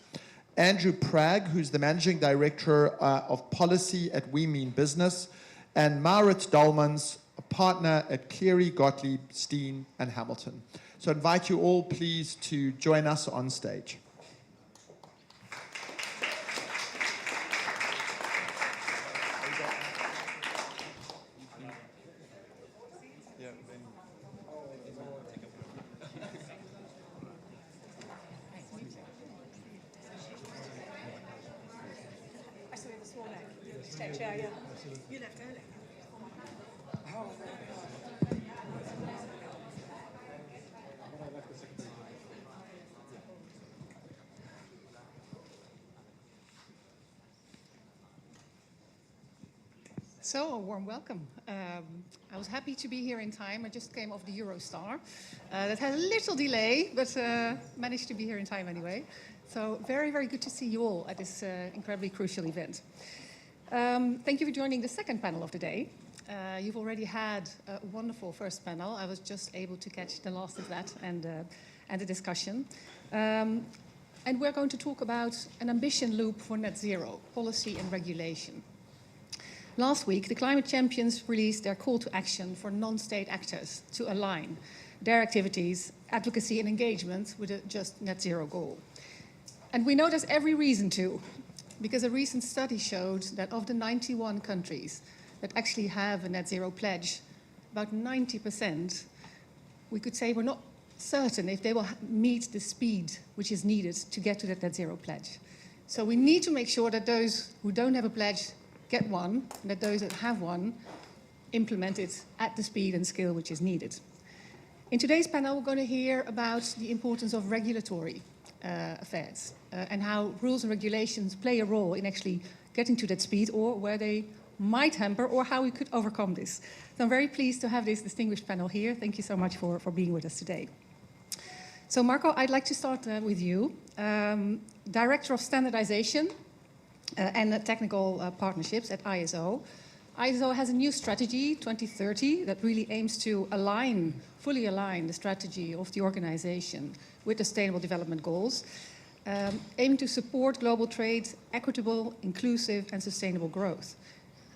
Andrew Pragg, who's the Managing Director of Policy at We Mean Business. And Maurits Dalmans, a partner at Cleary, Gottlieb, Steen, and Hamilton. So I invite you all, please, to join us on stage. You left early. So, a warm welcome. I was happy to be here in time. I just came off the Eurostar. That had a little delay, but managed to be here in time anyway. So, very, very good to see you all at this incredibly crucial event. Thank you for joining the second panel of the day. You've already had a wonderful first panel. I was just able to catch the last of that and the discussion. And we're going to talk about an ambition loop for net zero, policy and regulation. Last week, the climate champions released their call to action for non-state actors to align their activities, advocacy and engagement with a just net zero goal. And we know there's every reason to, because a recent study showed that of the 91 countries that actually have a net zero pledge, about 90%, we could say we're not certain if they will meet the speed which is needed to get to that net zero pledge. So we need to make sure that those who don't have a pledge get one, and that those that have one implement it at the speed and scale which is needed. In today's panel, we're going to hear about the importance of regulatory affairs and how rules and regulations play a role in actually getting to that speed, or where they might hamper, or how we could overcome this. So I'm very pleased to have this distinguished panel here. Thank you so much for being with us today. So Marco, I'd like to start with you. Director of Standardization and Technical Partnerships at ISO. ISO has a new strategy, 2030, that really aims to fully align the strategy of the organization with the Sustainable Development Goals, aiming to support global trade, equitable, inclusive, and sustainable growth.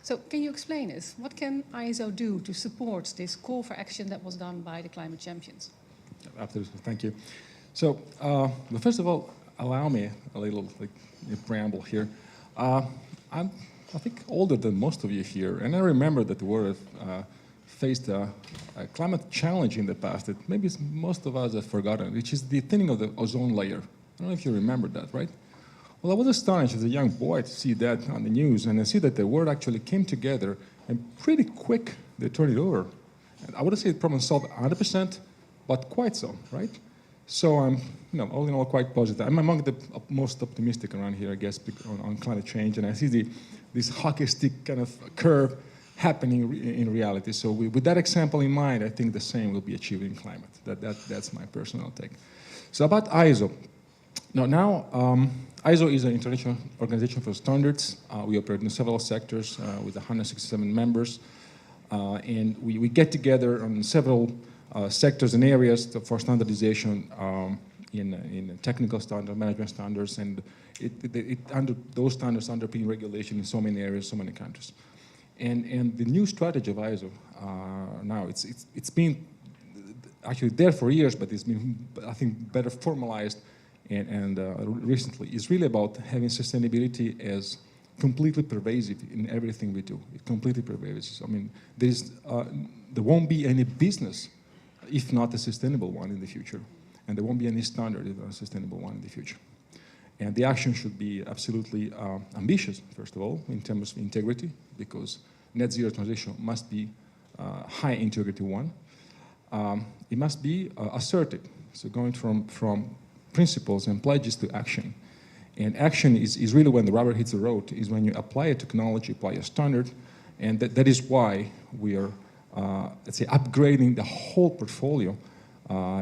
So can you explain this? What can ISO do to support this call for action that was done by the climate champions? Absolutely, thank you. So, first of all, allow me a little preamble here. I'm, I think, older than most of you here, and I remember that the world faced a climate challenge in the past that maybe most of us have forgotten, which is the thinning of the ozone layer. I don't know if you remember that, right? Well, I was astonished as a young boy to see that on the news, and I see that the world actually came together, and pretty quick they turned it over. And I wouldn't say the problem solved 100%, but quite so, right? So I'm, all in all, quite positive. I'm among the most optimistic around here, I guess, on climate change, and I see this hockey stick kind of curve happening in reality. So with that example in mind, I think the same will be achieved in climate. That's my personal take. So about ISO. Now ISO is an international organization for standards. We operate in several sectors with 167 members, and we get together on several sectors and areas for standardization in technical standards, management standards, and those standards underpin regulation in so many areas, so many countries. And the new strategy of ISO now, it's been actually there for years, but it's been, I think, better formalized and recently. It's really about having sustainability as completely pervasive in everything we do. It's completely pervasive. I mean, there won't be any business if not a sustainable one in the future. And there won't be any standard if not a sustainable one in the future. And the action should be absolutely ambitious, first of all, in terms of integrity, because net zero transition must be high integrity one. It must be assertive, so going from principles and pledges to action. And action is really when the rubber hits the road, is when you apply a technology, apply a standard, and that is why we are, let's say, upgrading the whole portfolio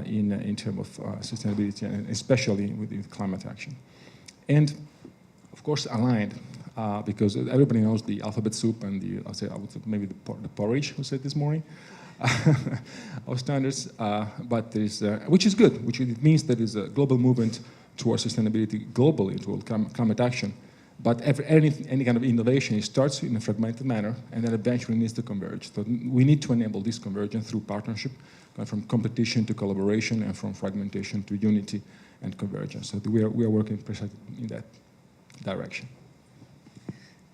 in terms of sustainability, and especially with climate action. And, of course, aligned, because everybody knows the alphabet soup and I would say maybe the porridge, we said this morning, of standards, but there's, which is good, which it means that there's a global movement towards sustainability globally, toward climate action. But any kind of innovation, it starts in a fragmented manner and then eventually needs to converge. So we need to enable this convergence through partnership, from competition to collaboration and from fragmentation to unity and convergence. So we are working precisely in that direction.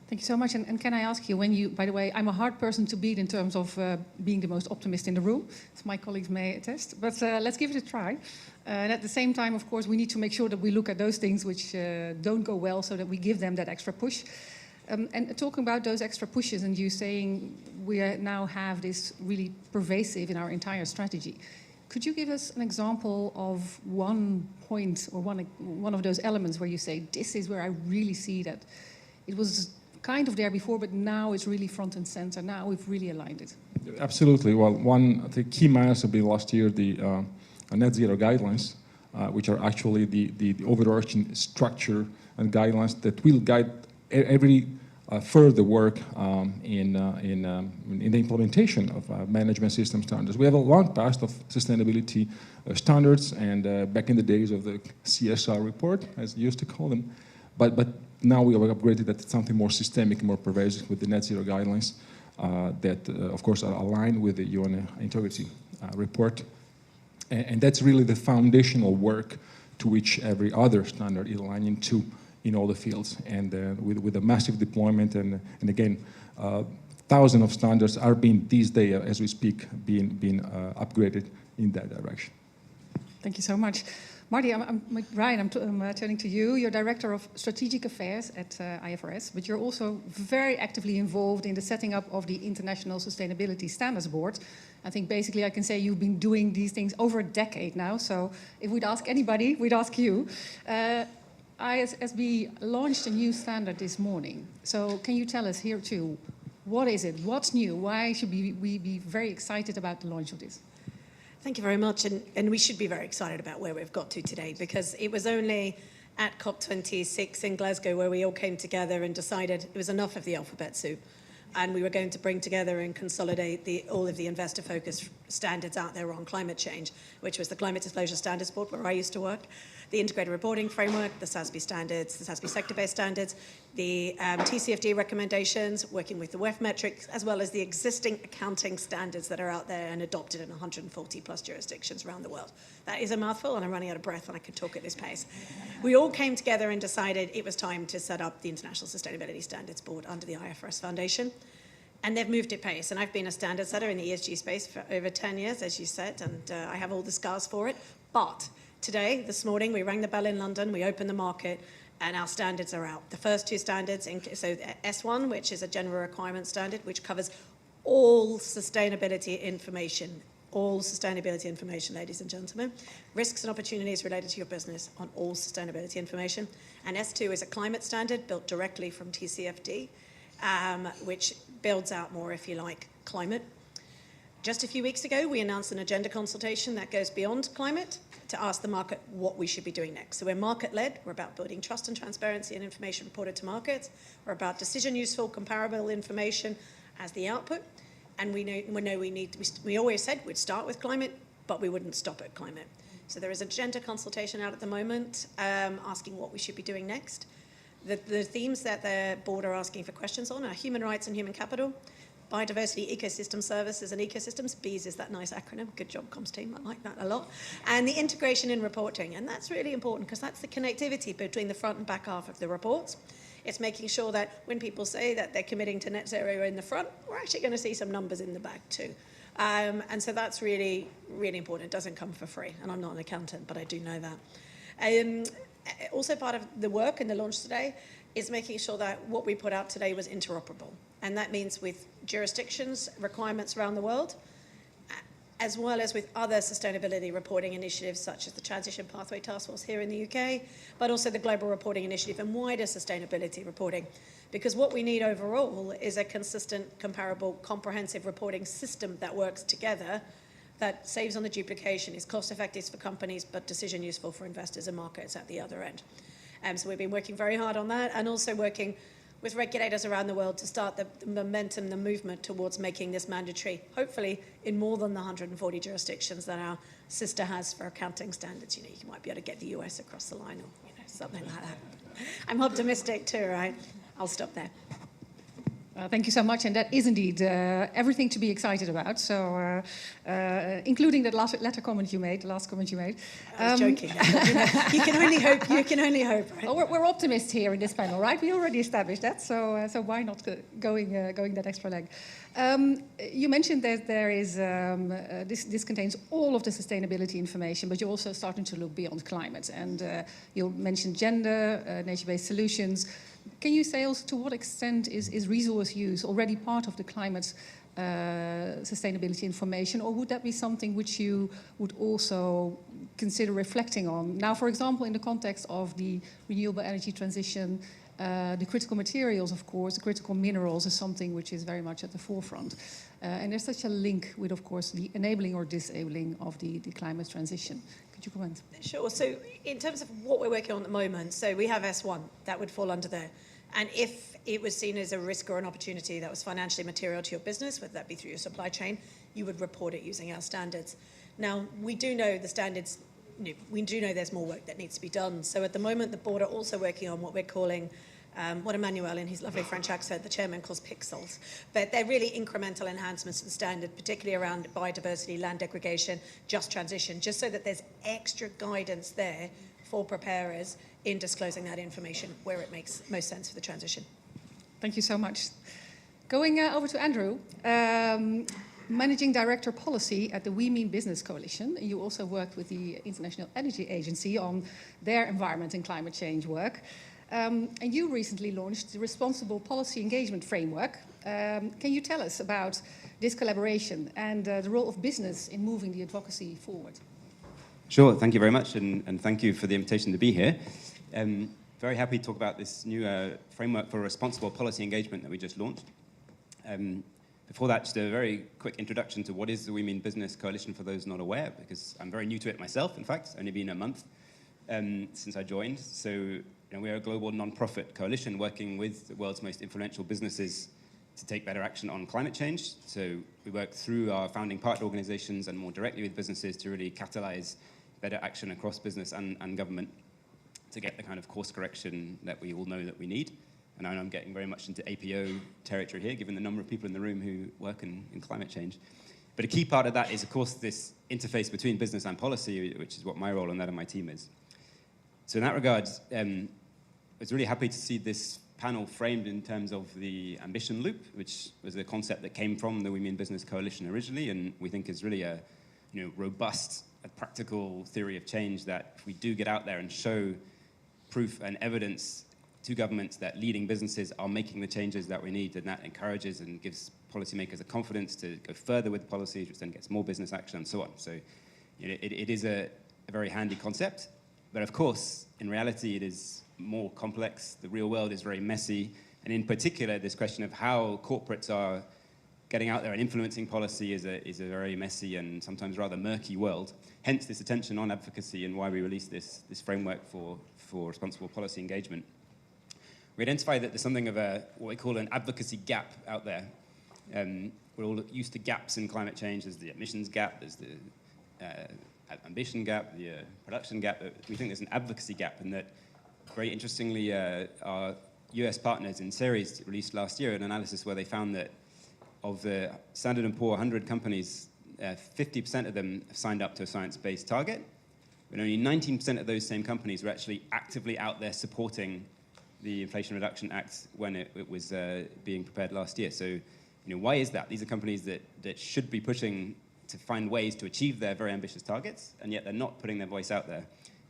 Thank you so much. And can I ask you, when you, by the way, I'm a hard person to beat in terms of being the most optimist in the room, as my colleagues may attest, but let's give it a try. And at the same time, of course, we need to make sure that we look at those things which don't go well so that we give them that extra push. And talking about those extra pushes and you saying we now have this really pervasive in our entire strategy, could you give us an example of one point or one of those elements where you say, this is where I really see that it was kind of there before, but now it's really front and center. Now we've really aligned it. Absolutely. Well, one of the key milestone will be last year, the net zero guidelines, which are actually the overarching structure and guidelines that will guide every further work in the implementation of management system standards. We have a long past of sustainability standards, and back in the days of the CSR report, as you used to call them, but now we have upgraded that to something more systemic, more pervasive with the net zero guidelines that, of course, are aligned with the UN integrity report. And that's really the foundational work to which every other standard is aligning to in all the fields. And with a massive deployment and again, thousands of standards are being, these days, as we speak, being upgraded in that direction. Thank you so much. Marty, Ryan, I'm turning to you. You're Director of Strategic Affairs at IFRS, but you're also very actively involved in the setting up of the International Sustainability Standards Board. I think basically I can say you've been doing these things over a decade now, so if we'd ask anybody, we'd ask you. ISSB launched a new standard this morning, so can you tell us here too, what is it, what's new, why should we be very excited about the launch of this? Thank you very much, and we should be very excited about where we've got to today, because it was only at COP26 in Glasgow where we all came together and decided it was enough of the alphabet soup, and we were going to bring together and consolidate all of the investor-focused standards out there on climate change, which was the Climate Disclosure Standards Board, where I used to work, the Integrated Reporting Framework, the SASB standards, the SASB sector-based standards, the TCFD recommendations, working with the WEF metrics, as well as the existing accounting standards that are out there and adopted in 140 plus jurisdictions around the world. That is a mouthful, and I'm running out of breath and I can talk at this pace. We all came together and decided it was time to set up the International Sustainability Standards Board under the IFRS Foundation. And they've moved at pace. And I've been a standard setter in the ESG space for over 10 years, as you said, and I have all the scars for it. But today, this morning, we rang the bell in London, we opened the market, and our standards are out. The first two standards, so S1, which is a general requirement standard, which covers all sustainability information, ladies and gentlemen, risks and opportunities related to your business on all sustainability information. And S2 is a climate standard built directly from TCFD, which builds out more, if you like, climate. Just a few weeks ago, we announced an agenda consultation that goes beyond climate to ask the market what we should be doing next. So we're market-led. We're about building trust and transparency and information reported to markets. We're about decision-useful, comparable information as the output. And we always said we'd start with climate, but we wouldn't stop at climate. So there is an agenda consultation out at the moment asking what we should be doing next. The themes that the board are asking for questions on are human rights and human capital, biodiversity, ecosystem services and ecosystems. BEES is that nice acronym. Good job, comms team. I like that a lot. And the integration in reporting. And that's really important because that's the connectivity between the front and back half of the reports. It's making sure that when people say that they're committing to net zero in the front, we're actually going to see some numbers in the back too. And so that's really, really important. It doesn't come for free. And I'm not an accountant, but I do know that. Also part of the work and the launch today is making sure that what we put out today was interoperable. And that means with jurisdictions, requirements around the world, as well as with other sustainability reporting initiatives such as the Transition Pathway Task Force here in the UK, but also the Global Reporting Initiative and wider sustainability reporting. Because what we need overall is a consistent, comparable, comprehensive reporting system that works together, that saves on the duplication, is cost effective for companies, but decision useful for investors and markets at the other end. So we've been working very hard on that, and also working with regulators around the world to start the momentum, the movement towards making this mandatory, hopefully in more than the 140 jurisdictions that our sister has for accounting standards. You know, you might be able to get the US across the line, or something like that. I'm optimistic too, right? I'll stop there. Thank you so much, and that is indeed everything to be excited about. So, including that last comment you made, the last comment you made. I was joking. You can only hope. You can only hope. Right? Oh, we're optimists here in this panel, right? We already established that. So why not going that extra leg? You mentioned that there is this contains all of the sustainability information, but you're also starting to look beyond climate, and you mentioned gender, nature-based solutions. Can you say also to what extent is resource use already part of the climate sustainability information, or would that be something which you would also consider reflecting on? Now, for example, in the context of the renewable energy transition, the critical materials, of course, the critical minerals is something which is very much at the forefront. And there's such a link with, of course, the enabling or disabling of the climate transition. Could you comment? Sure. So in terms of what we're working on at the moment, so we have S1, that would fall under there. And if it was seen as a risk or an opportunity that was financially material to your business, whether that be through your supply chain, you would report it using our standards. Now, we do know the standards, we do know there's more work that needs to be done. So at the moment, the board are also working on what we're calling, what Emmanuel in his lovely French accent, the chairman, calls pixels. But they're really incremental enhancements to the standard, particularly around biodiversity, land degradation, just transition, just so that there's extra guidance there for preparers in disclosing that information where it makes most sense for the transition. Thank you so much. Going over to Andrew, Managing Director Policy at the We Mean Business Coalition. You also worked with the International Energy Agency on their environment and climate change work. And you recently launched the Responsible Policy Engagement Framework. Can you tell us about this collaboration and the role of business in moving the advocacy forward? Sure, thank you very much, and thank you for the invitation to be here. Very happy to talk about this new framework for responsible policy engagement that we just launched. Before that, just a very quick introduction to what is the We Mean Business Coalition for those not aware, because I'm very new to it myself. In fact, it's only been a month since I joined. So we're a global non-profit coalition working with the world's most influential businesses to take better action on climate change. So we work through our founding partner organizations and more directly with businesses to really catalyze better action across business and government to get the kind of course correction that we all know that we need. And I know I'm getting very much into APO territory here, given the number of people in the room who work in climate change. But a key part of that is, of course, this interface between business and policy, which is what my role and that of my team is. So in that regard, I was really happy to see this panel framed in terms of the ambition loop, which was a concept that came from the We Mean Business Coalition originally, and we think is really a robust, a practical theory of change that if we do get out there and show proof and evidence to governments that leading businesses are making the changes that we need, then that encourages and gives policymakers a confidence to go further with policies, which then gets more business action and so on. So it is a very handy concept. But of course, in reality, it is more complex. The real world is very messy. And in particular, this question of how corporates are getting out there and influencing policy is a very messy and sometimes rather murky world. Hence this attention on advocacy and why we released this framework for responsible policy engagement. We identified that there's something of what we call an advocacy gap out there. We're all used to gaps in climate change. There's the emissions gap, there's the ambition gap, the production gap. We think there's an advocacy gap, and that, very interestingly, our US partners in Ceres released last year an analysis where they found that of the Standard & Poor 100 companies, 50% of them have signed up to a science-based target, but only 19% of those same companies were actually actively out there supporting the Inflation Reduction Act when it was being prepared last year. So, why is that? These are companies that should be pushing to find ways to achieve their very ambitious targets, and yet they're not putting their voice out there.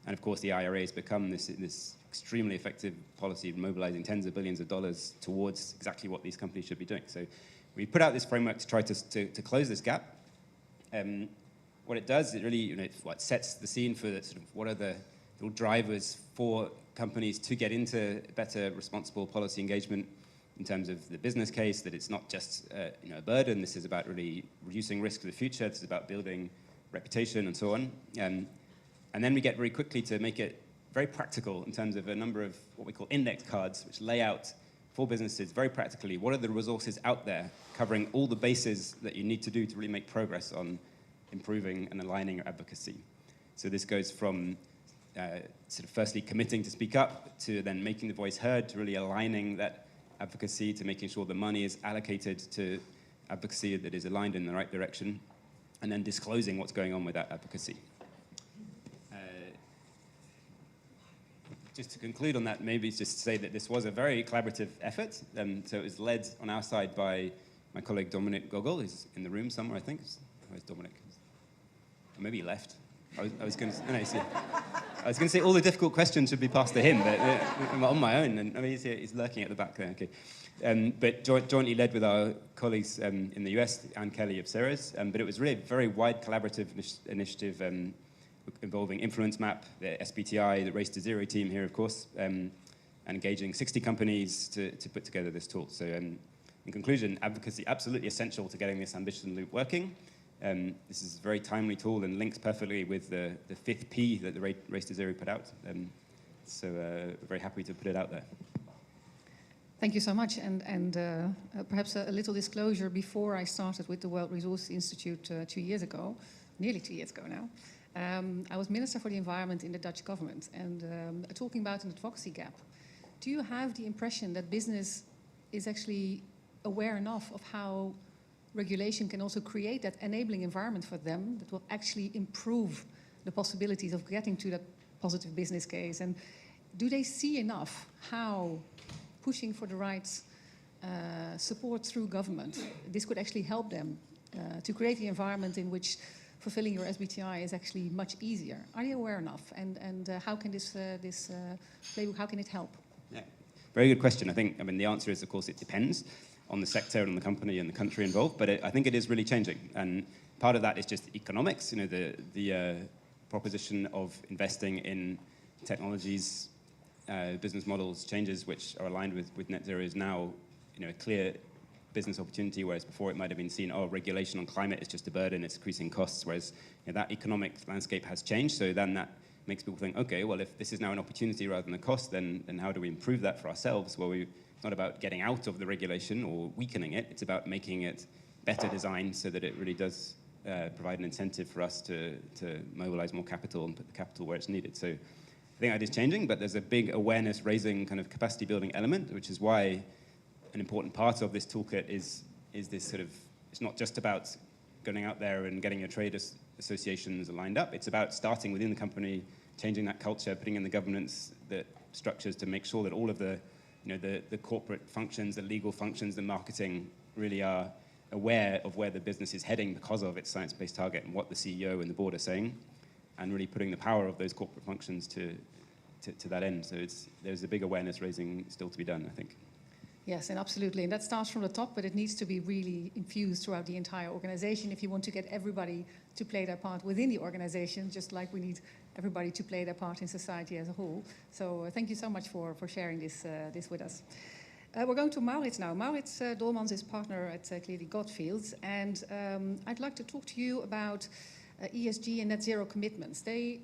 And of course, the IRA has become this extremely effective policy of mobilizing tens of billions of dollars towards exactly what these companies should be doing. So we put out this framework to try to close this gap. What it does, it really it sets the scene for sort of what are the real drivers for companies to get into better responsible policy engagement in terms of the business case, that it's not just a burden. This is about really reducing risk to the future. This is about building reputation and so on. And then we get very quickly to make it very practical in terms of a number of what we call index cards, which lay out for businesses very practically what are the resources out there covering all the bases that you need to do to really make progress on improving and aligning your advocacy. So this goes from sort of firstly committing to speak up, to then making the voice heard, to really aligning that advocacy, to making sure the money is allocated to advocacy that is aligned in the right direction, and then disclosing what's going on with that advocacy. Just to conclude on that, maybe just to say that this was a very collaborative effort. So it was led on our side by my colleague Dominic Gogol, who's in the room somewhere, I think. Where's Dominic? Or maybe he left. I was going to say all the difficult questions should be passed to him, but on my own. And I mean, he's lurking at the back there. Okay, but jointly led with our colleagues in the US, Anne Kelly of Ceres. But it was really a very wide collaborative initiative involving Influence Map, the SBTI, the Race to Zero team here, of course, and engaging 60 companies to put together this tool. So in conclusion, advocacy absolutely essential to getting this ambition loop working. This is a very timely tool and links perfectly with the fifth P that the Race to Zero put out. So very happy to put it out there. Thank you so much. And perhaps a little disclosure. Before I started with the World Resources Institute 2 years ago, nearly 2 years ago now, I was Minister for the Environment in the Dutch government. And talking about an advocacy gap, do you have the impression that business is actually aware enough of how regulation can also create that enabling environment for them that will actually improve the possibilities of getting to that positive business case? And do they see enough how pushing for the right support through government, this could actually help them to create the environment in which fulfilling your SBTI is actually much easier? Are you aware enough? And how can this playbook, how can it help? Yeah, very good question. I mean, the answer is, of course, it depends on the sector and on the company and the country involved, but I think it is really changing. And part of that is just economics. The proposition of investing in technologies, business models, changes which are aligned with net zero is now, a clear business opportunity, whereas before it might have been seen, regulation on climate is just a burden, it's increasing costs, whereas that economic landscape has changed. So then that makes people think, okay, well, if this is now an opportunity rather than a cost, then how do we improve that for ourselves? Well, it's not about getting out of the regulation or weakening it, it's about making it better designed so that it really does provide an incentive for us to mobilize more capital and put the capital where it's needed. So I think that is changing, but there's a big awareness raising kind of capacity building element, which is why an important part of this toolkit is this sort of, it's not just about going out there and getting your trade associations lined up. It's about starting within the company, changing that culture, putting in the governance, the structures to make sure that all of the corporate functions, the legal functions, the marketing really are aware of where the business is heading because of its science-based target and what the CEO and the board are saying, and really putting the power of those corporate functions to that end. So there's a big awareness raising still to be done, I think. Yes, and absolutely. And that starts from the top, but it needs to be really infused throughout the entire organization if you want to get everybody to play their part within the organization, just like we need everybody to play their part in society as a whole. So thank you so much for sharing this with us. We're going to Maurits now. Maurits Dolmans is partner at Clearly Godfields, and I'd like to talk to you about ESG and net zero commitments. They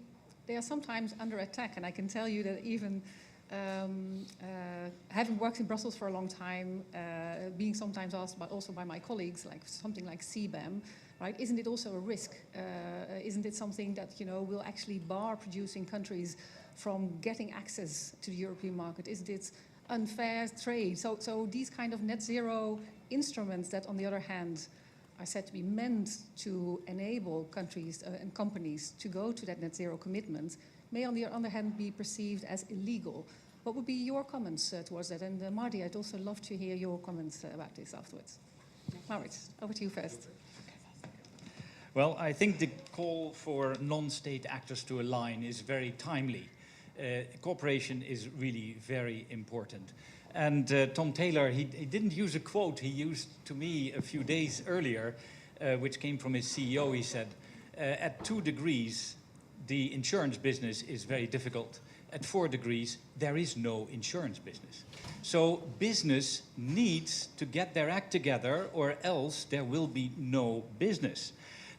are sometimes under attack, and I can tell you that even having worked in Brussels for a long time, being sometimes asked also by my colleagues, like something like CBAM, right? Isn't it also a risk? Isn't it something that will actually bar producing countries from getting access to the European market? Isn't it unfair trade? So these kind of net zero instruments that, on the other hand, are said to be meant to enable countries and companies to go to that net zero commitment, may on the other hand be perceived as illegal. What would be your comments towards that? And Marty, I'd also love to hear your comments about this afterwards. Maurits, over to you first. Well, I think the call for non-state actors to align is very timely. Cooperation is really very important. And Tom Taylor, he didn't use a quote he used to me a few days earlier, which came from his CEO. He said, at 2 degrees, the insurance business is very difficult. At 4 degrees, there is no insurance business. So business needs to get their act together, or else there will be no business.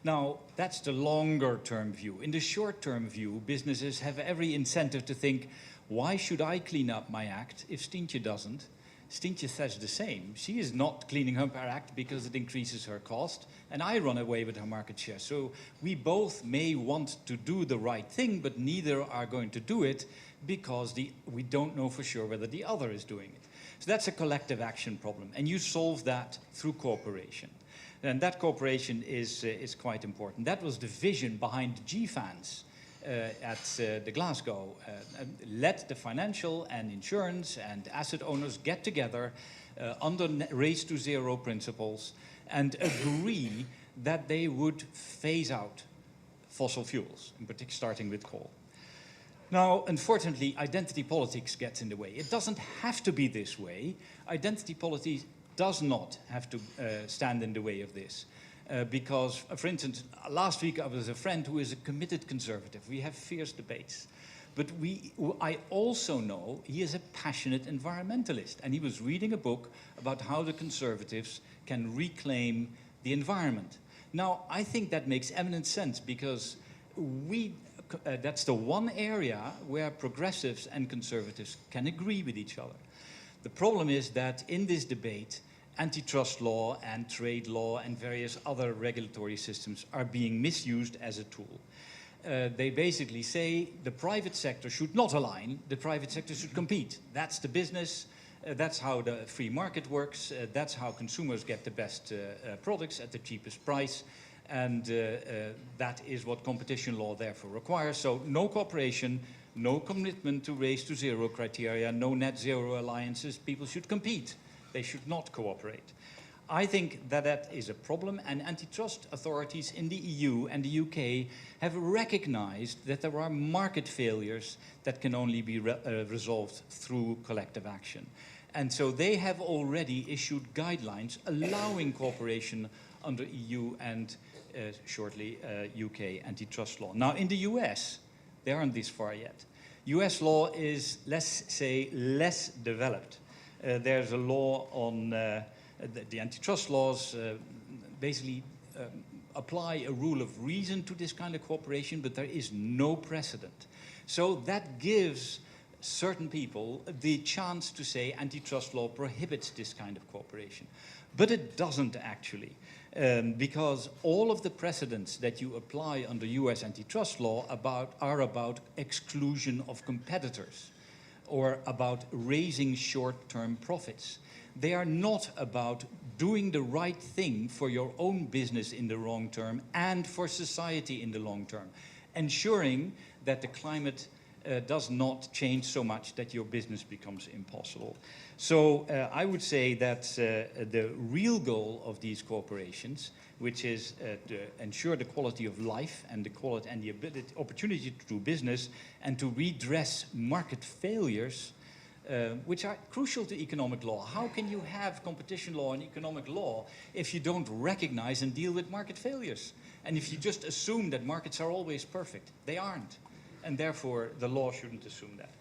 Now, that's the longer-term view. In the short-term view, businesses have every incentive to think, why should I clean up my act if Stientje doesn't? Stientje says the same. She is not cleaning up her act because it increases her cost, and I run away with her market share. So we both may want to do the right thing, but neither are going to do it because we don't know for sure whether the other is doing it. So that's a collective action problem, and you solve that through cooperation. And that cooperation is quite important. That was the vision behind GFANZ at the Glasgow. Let the financial and insurance and asset owners get together under Race to Zero principles and agree that they would phase out fossil fuels, in particular starting with coal. Now, unfortunately, identity politics gets in the way. It doesn't have to be this way. Identity politics does not have to stand in the way of this. Because, for instance, last week I was a friend who is a committed conservative. We have fierce debates. But I also know he is a passionate environmentalist. And he was reading a book about how the conservatives can reclaim the environment. Now, I think that makes eminent sense because that's the one area where progressives and conservatives can agree with each other. The problem is that in this debate, antitrust law and trade law and various other regulatory systems are being misused as a tool. They basically say the private sector should not align, the private sector should compete. That's the business, that's how the free market works, that's how consumers get the best products at the cheapest price, and that is what competition law therefore requires. So no cooperation, no commitment to Race to Zero criteria, no net zero alliances. People should compete. They should not cooperate. I think that is a problem, and antitrust authorities in the EU and the UK have recognized that there are market failures that can only be resolved through collective action. And so they have already issued guidelines allowing cooperation under EU and shortly UK antitrust law. Now in the US, they aren't this far yet. US law is, let's say, less developed. There's a law on the antitrust laws basically apply a rule of reason to this kind of cooperation, but there is no precedent. So that gives certain people the chance to say antitrust law prohibits this kind of cooperation. But it doesn't actually, because all of the precedents that you apply under US antitrust law are about exclusion of competitors or about raising short-term profits. They are not about doing the right thing for your own business in the long term and for society in the long term, ensuring that the climate does not change so much that your business becomes impossible. So I would say that the real goal of these corporations, which is to ensure the quality of life and the quality and the opportunity to do business and to redress market failures, which are crucial to economic law. How can you have competition law and economic law if you don't recognize and deal with market failures? And if you just assume that markets are always perfect? They aren't. And therefore, the law shouldn't assume that.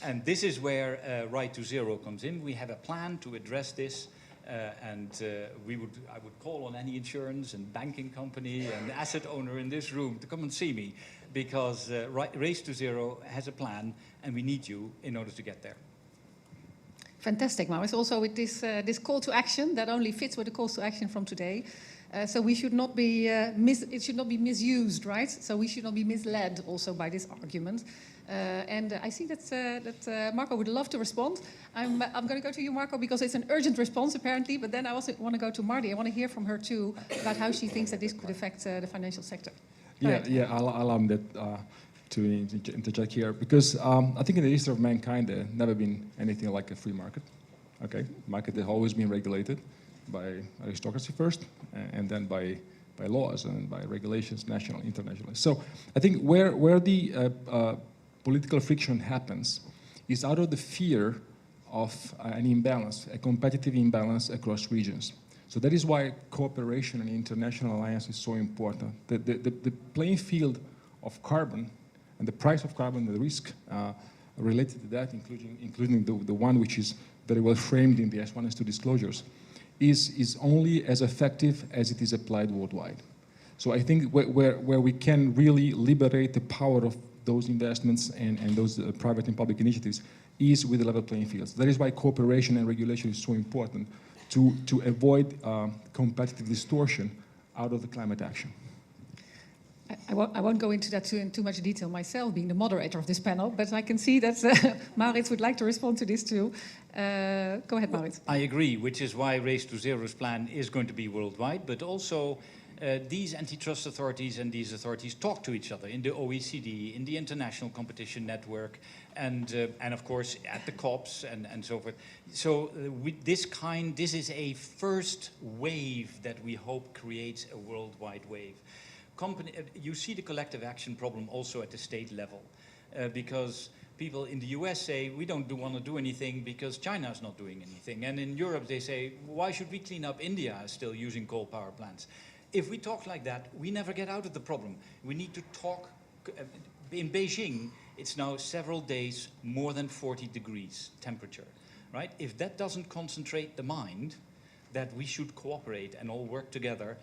And this is where Right to Zero comes in. We have a plan to address this. I would call on any insurance and banking company and asset owner in this room to come and see me, because Race to Zero has a plan, and we need you in order to get there. Fantastic, Maurits. Also with this call to action that only fits with the calls to action from today. So we should not be it should not be misused, right? So we should not be misled also by this argument. And I see that Marco would love to respond. I'm going to go to you, Marco, because it's an urgent response apparently. But then I also want to go to Marty. I want to hear from her too about how she thinks that this could affect the financial sector. I'll allow me that. To interject here, because I think in the history of mankind there never been anything like a free market. Okay, market has always been regulated by aristocracy first, and then by laws and by regulations, national, international. So I think where the political friction happens is out of the fear of an imbalance, a competitive imbalance across regions. So that is why cooperation and international alliance is so important. The playing field of carbon and the price of carbon, the risk related to that, including the one which is very well framed in the S1 and S2 disclosures, is only as effective as it is applied worldwide. So I think where we can really liberate the power of those investments and those private and public initiatives is with the level playing fields. That is why cooperation and regulation is so important to avoid competitive distortion out of the climate action. I won't go into that in too much detail myself, being the moderator of this panel, but I can see that Maurits would like to respond to this too. Go ahead, Maurits. I agree, which is why Race to Zero's plan is going to be worldwide, but also these antitrust authorities and these authorities talk to each other in the OECD, in the International Competition Network, and of course at the COPs and so forth. So this is a first wave that we hope creates a worldwide wave. You see the collective action problem also at the state level, because people in the US say, we don't want to do anything because China's not doing anything. And in Europe they say, why should we clean up India still using coal power plants? If we talk like that, we never get out of the problem. We need to talk. In Beijing, it's now several days more than 40 degrees temperature, right? If that doesn't concentrate the mind that we should cooperate and all work together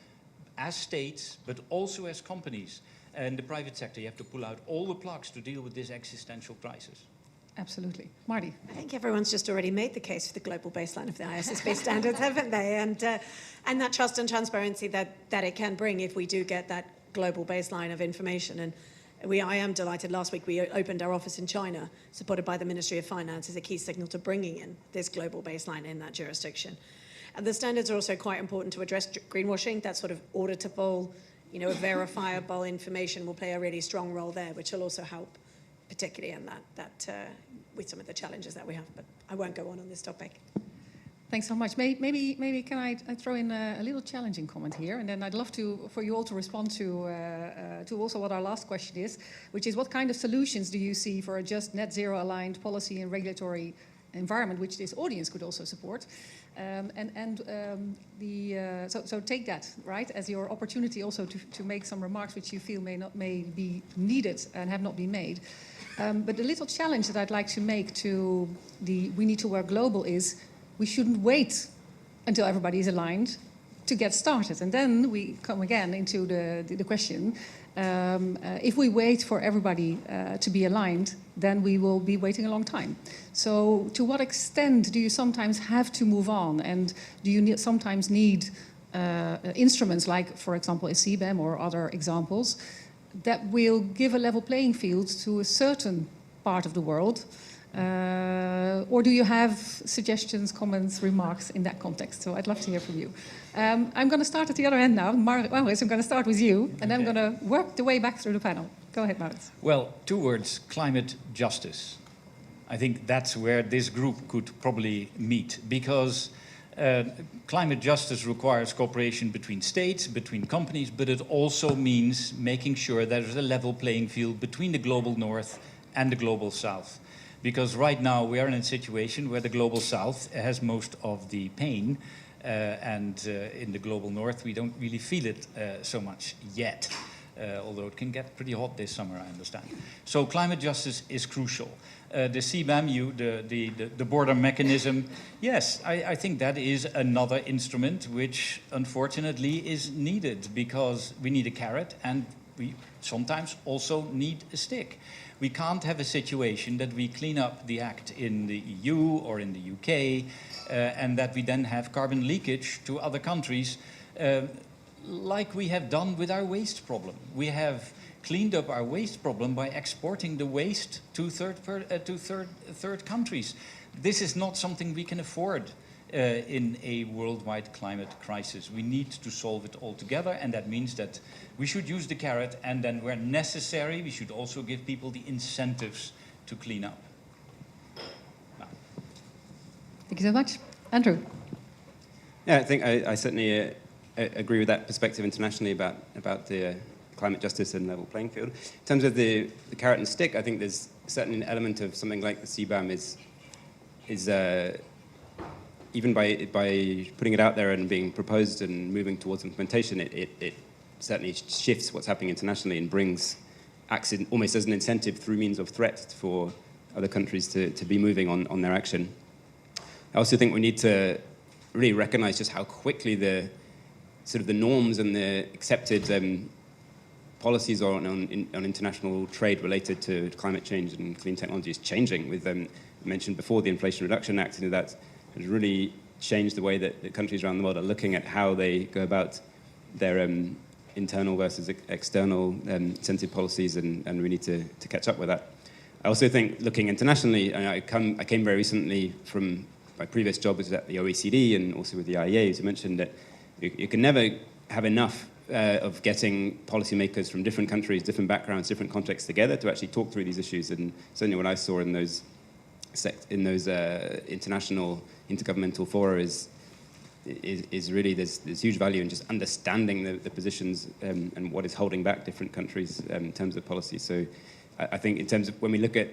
as states, but also as companies and the private sector, you have to pull out all the plugs to deal with this existential crisis. Absolutely. Marty? I think everyone's just already made the case for the global baseline of the ISSB standards, haven't they? And that trust and transparency that it can bring if we do get that global baseline of information. And I am delighted. Last week we opened our office in China, supported by the Ministry of Finance, as a key signal to bringing in this global baseline in that jurisdiction. And the standards are also quite important to address greenwashing. That sort of auditable, verifiable information will play a really strong role there, which will also help, particularly in that with some of the challenges that we have. But I won't go on this topic. Thanks so much. Maybe can I throw in a little challenging comment here, and then I'd love for you all to respond to also what our last question is, which is what kind of solutions do you see for a just net zero aligned policy and regulatory environment, which this audience could also support, so take that, right, as your opportunity also to make some remarks which you feel may be needed and have not been made. But the little challenge that I'd like to make to we need to work global is we shouldn't wait until everybody is aligned to get started. And then we come again into the question, if we wait for everybody to be aligned, then we will be waiting a long time. So to what extent do you sometimes have to move on? And do you sometimes need instruments like, for example, a CBAM or other examples that will give a level playing field to a certain part of the world? Or do you have suggestions, comments, remarks in that context? So I'd love to hear from you. I'm going to start at the other end now. Maurits, I'm going to start with you, and then I'm going to work the way back through the panel. Go ahead, Maurits. Well, 2 words, climate justice. I think that's where this group could probably meet, because climate justice requires cooperation between states, between companies, but it also means making sure there's a level playing field between the global north and the global south. Because right now we are in a situation where the global south has most of the pain, and in the global north we don't really feel it so much yet, although it can get pretty hot this summer, I understand. So climate justice is crucial. The CBAM, the border mechanism, yes, I think that is another instrument which unfortunately is needed, because we need a carrot and we sometimes also need a stick. We can't have a situation that we clean up the act in the EU or in the UK and that we then have carbon leakage to other countries like we have done with our waste problem. We have cleaned up our waste problem by exporting the waste to third countries. This is not something we can afford in a worldwide climate crisis. We need to solve it all together, and that means that we should use the carrot, and then where necessary, we should also give people the incentives to clean up. Thank you so much. Andrew? Yeah, I think I certainly agree with that perspective internationally about the climate justice and level playing field. In terms of the carrot and stick, I think there's certainly an element of something like the CBAM is even by putting it out there and being proposed and moving towards implementation, it certainly shifts what's happening internationally and acts almost as an incentive through means of threat for other countries to be moving on their action. I also think we need to really recognize just how quickly the norms and the accepted policies on international trade related to climate change and clean technology is changing. With mentioned before the Inflation Reduction Act, that has really changed the way that the countries around the world are looking at how they go about their internal versus external incentive policies, and we need to catch up with that. I also think looking internationally, I came very recently from my previous job was at the OECD and also with the IEA, as you mentioned, that you can never have enough of getting policymakers from different countries, different backgrounds, different contexts together to actually talk through these issues. And certainly what I saw in those international intergovernmental fora is really there's huge value in just understanding the positions and what is holding back different countries in terms of policy. So I think in terms of when we look at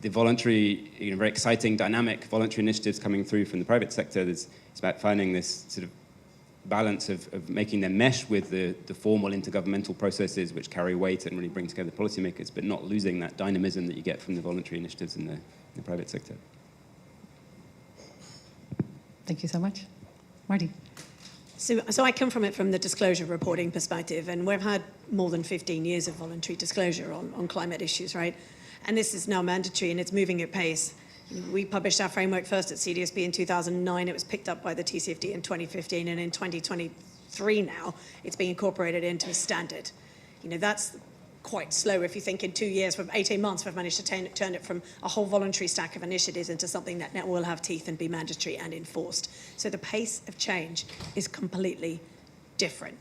the voluntary, very exciting, dynamic voluntary initiatives coming through from the private sector, it's about finding this sort of balance of making them mesh with the formal intergovernmental processes which carry weight and really bring together policymakers, but not losing that dynamism that you get from the voluntary initiatives in the private sector. Thank you so much. Marty. So I come from it from the disclosure reporting perspective, and we've had more than 15 years of voluntary disclosure on climate issues, right? And this is now mandatory, and it's moving at pace. We published our framework first at CDSB in 2009. It was picked up by the TCFD in 2015, and in 2023 now, it's being incorporated into a standard. That's quite slow if you think in 2 years, from 18 months, we've managed to turn it from a whole voluntary stack of initiatives into something that now will have teeth and be mandatory and enforced. So the pace of change is completely different.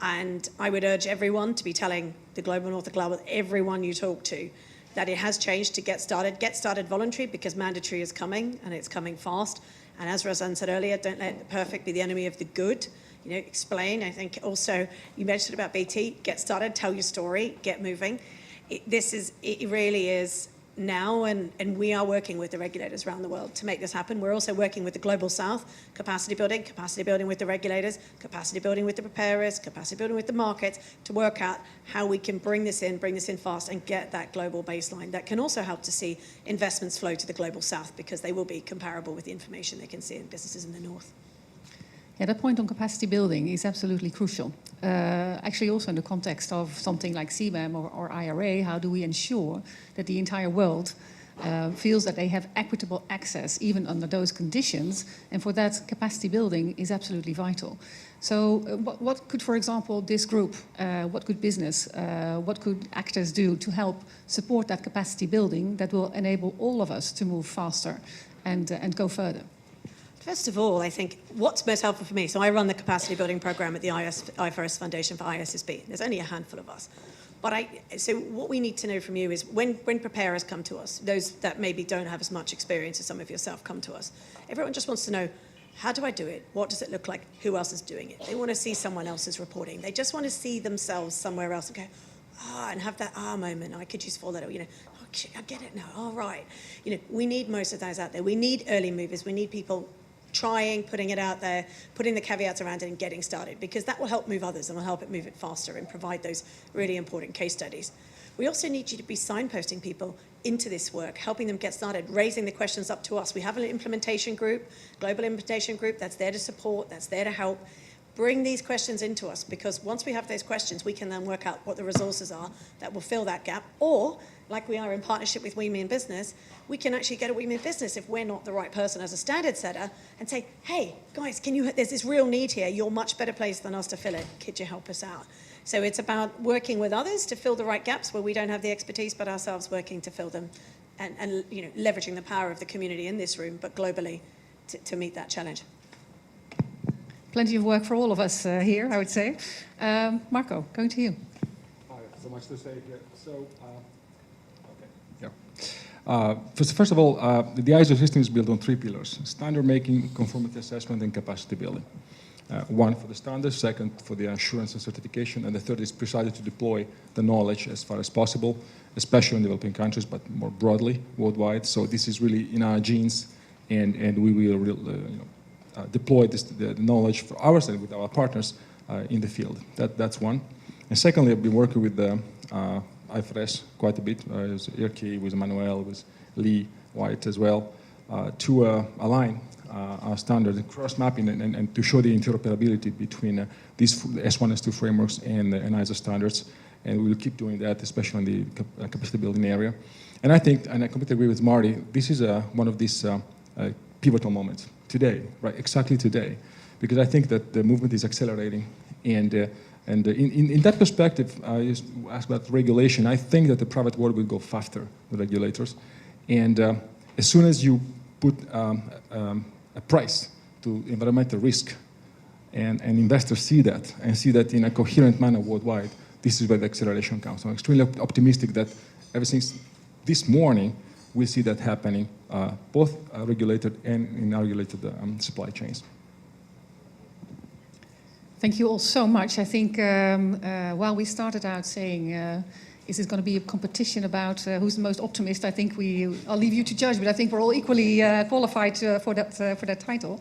And I would urge everyone to be telling the global north, the global, everyone you talk to, that it has changed to get started voluntary, because mandatory is coming, and it's coming fast. And as Razan said earlier, don't let the perfect be the enemy of the good. Explain. I think also you mentioned about BT, get started, tell your story, get moving. It really is now, and we are working with the regulators around the world to make this happen. We're also working with the Global South, capacity building with the regulators, capacity building with the preparers, capacity building with the markets, to work out how we can bring this in fast and get that global baseline. That can also help to see investments flow to the Global South, because they will be comparable with the information they can see in businesses in the North. Yeah, that point on capacity building is absolutely crucial. Actually, also in the context of something like CBAM or IRA, how do we ensure that the entire world feels that they have equitable access even under those conditions? And for that, capacity building is absolutely vital. So what could, for example, this group, what could business, what could actors do to help support that capacity building that will enable all of us to move faster and go further? First of all, I think what's most helpful for me, so I run the capacity building program at the IFRS Foundation for ISSB. There's only a handful of us. So what we need to know from you is when preparers come to us, those that maybe don't have as much experience as some of yourself come to us, everyone just wants to know, how do I do it? What does it look like? Who else is doing it? They want to see someone else's reporting. They just want to see themselves somewhere else and go, and have that moment. I could use 4 letters, I get it now. All right. We need most of those out there. We need early movers. We need people trying, putting it out there, putting the caveats around it and getting started, because that will help move others and will help it move it faster and provide those really important case studies. We also need you to be signposting people into this work, helping them get started, raising the questions up to us. We have an implementation group, global implementation group, that's there to support, that's there to help. Bring these questions into us, because once we have those questions, we can then work out what the resources are that will fill that gap. Or, like we are in partnership with We Mean Business, we can actually go to We Mean Business if we're not the right person as a standard setter and say, hey, guys, there's this real need here. You're much better placed than us to fill it. Could you help us out? So it's about working with others to fill the right gaps where we don't have the expertise, but ourselves working to fill them and leveraging the power of the community in this room, but globally to meet that challenge. Plenty of work for all of us here, I would say. Marco, going to you. I have so much to say here. So, first of all, the ISO system is built on 3 pillars: standard making, conformity assessment, and capacity building. One for the standards, second for the assurance and certification, and the third is precisely to deploy the knowledge as far as possible, especially in developing countries, but more broadly worldwide. So this is really in our genes, and we will deploy the knowledge for ourselves with our partners in the field. That's one. And secondly, I've been working with IFRS quite a bit, with Erki, with Emmanuel, with Lee White as well, to align our standard cross-mapping and to show the interoperability between these S1, S2 frameworks and ISO standards. And we will keep doing that, especially in the capacity building area. And I think, and I completely agree with Marty, this is one of these pivotal moments today, right? Exactly today, because I think that the movement is accelerating, and in that perspective, you asked about regulation. I think that the private world will go faster than regulators, and as soon as you put a price to environmental risk, and investors see that in a coherent manner worldwide, this is where the acceleration comes. So I'm extremely optimistic that ever since this morning, we see that happening, both regulated and in unregulated supply chains. Thank you all so much. I think while we started out saying, is it going to be a competition about who's the most optimist? I think I'll leave you to judge, but I think we're all equally qualified for that title.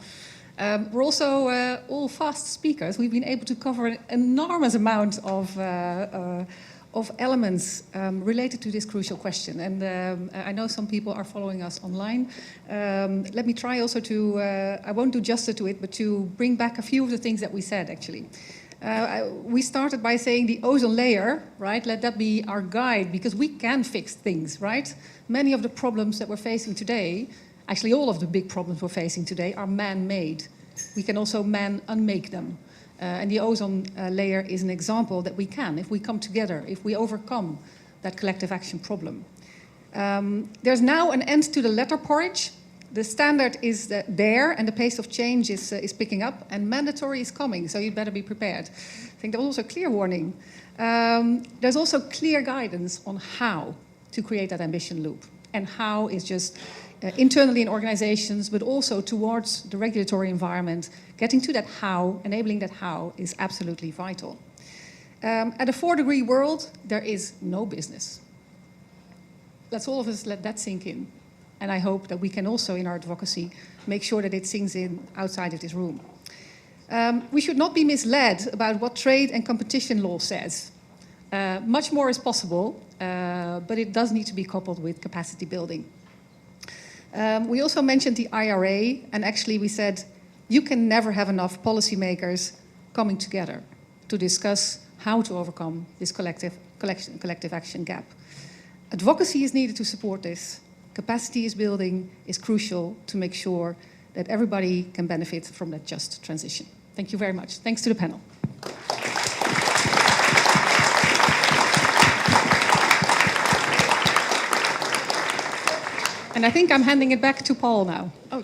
We're also all fast speakers. We've been able to cover an enormous amount of elements related to this crucial question. And I know some people are following us online. Let me try also to, I won't do justice to it, but to bring back a few of the things that we said, actually. We started by saying the ozone layer, right? Let that be our guide, because we can fix things, right? Many of the problems that we're facing today, actually all of the big problems we're facing today, are man-made. We can also man-unmake them. And the ozone layer is an example that we can, if we come together, if we overcome that collective action problem. There's now an end to the letter porridge. The standard is there, and the pace of change is picking up, and mandatory is coming, so you'd better be prepared. I think there was also a clear warning. There's also clear guidance on how to create that ambition loop, and how is just internally in organizations, but also towards the regulatory environment. Getting to that how, enabling that how, is absolutely vital. At a 4-degree world, there is no business. Let's all of us let that sink in. And I hope that we can also, in our advocacy, make sure that it sinks in outside of this room. We should not be misled about what trade and competition law says. Much more is possible, but it does need to be coupled with capacity building. We also mentioned the IRA, and actually we said, you can never have enough policymakers coming together to discuss how to overcome this collective action gap. Advocacy is needed to support this. Capacity is building is crucial to make sure that everybody can benefit from that just transition. Thank you very much. Thanks to the panel. And I think I'm handing it back to Paul now. Oh.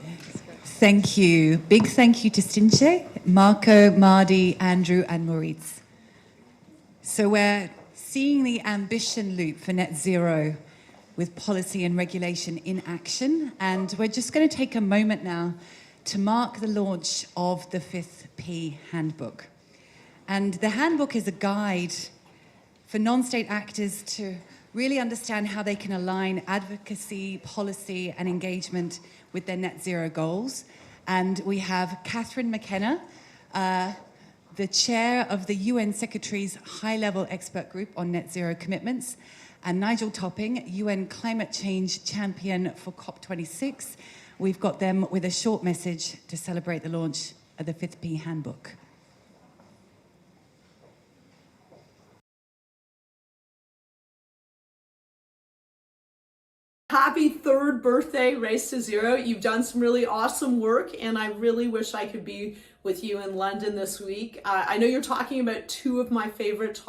Thank you. Big thank you to Stinche, Marco, Mardi, Andrew, and Maurice. So we're seeing the ambition loop for net zero with policy and regulation in action. And we're just going to take a moment now to mark the launch of the 5th P handbook. And the handbook is a guide for non-state actors to really understand how they can align advocacy, policy, and engagement with their net zero goals. And we have Catherine McKenna, the chair of the UN Secretary's high-level expert group on net zero commitments, and Nigel Topping, UN climate change champion for COP26. We've got them with a short message to celebrate the launch of the 5th P handbook. Happy 3rd birthday, Race to Zero. You've done some really awesome work, and I really wish I could be with you in London this week. I know you're talking about 2 of my favorite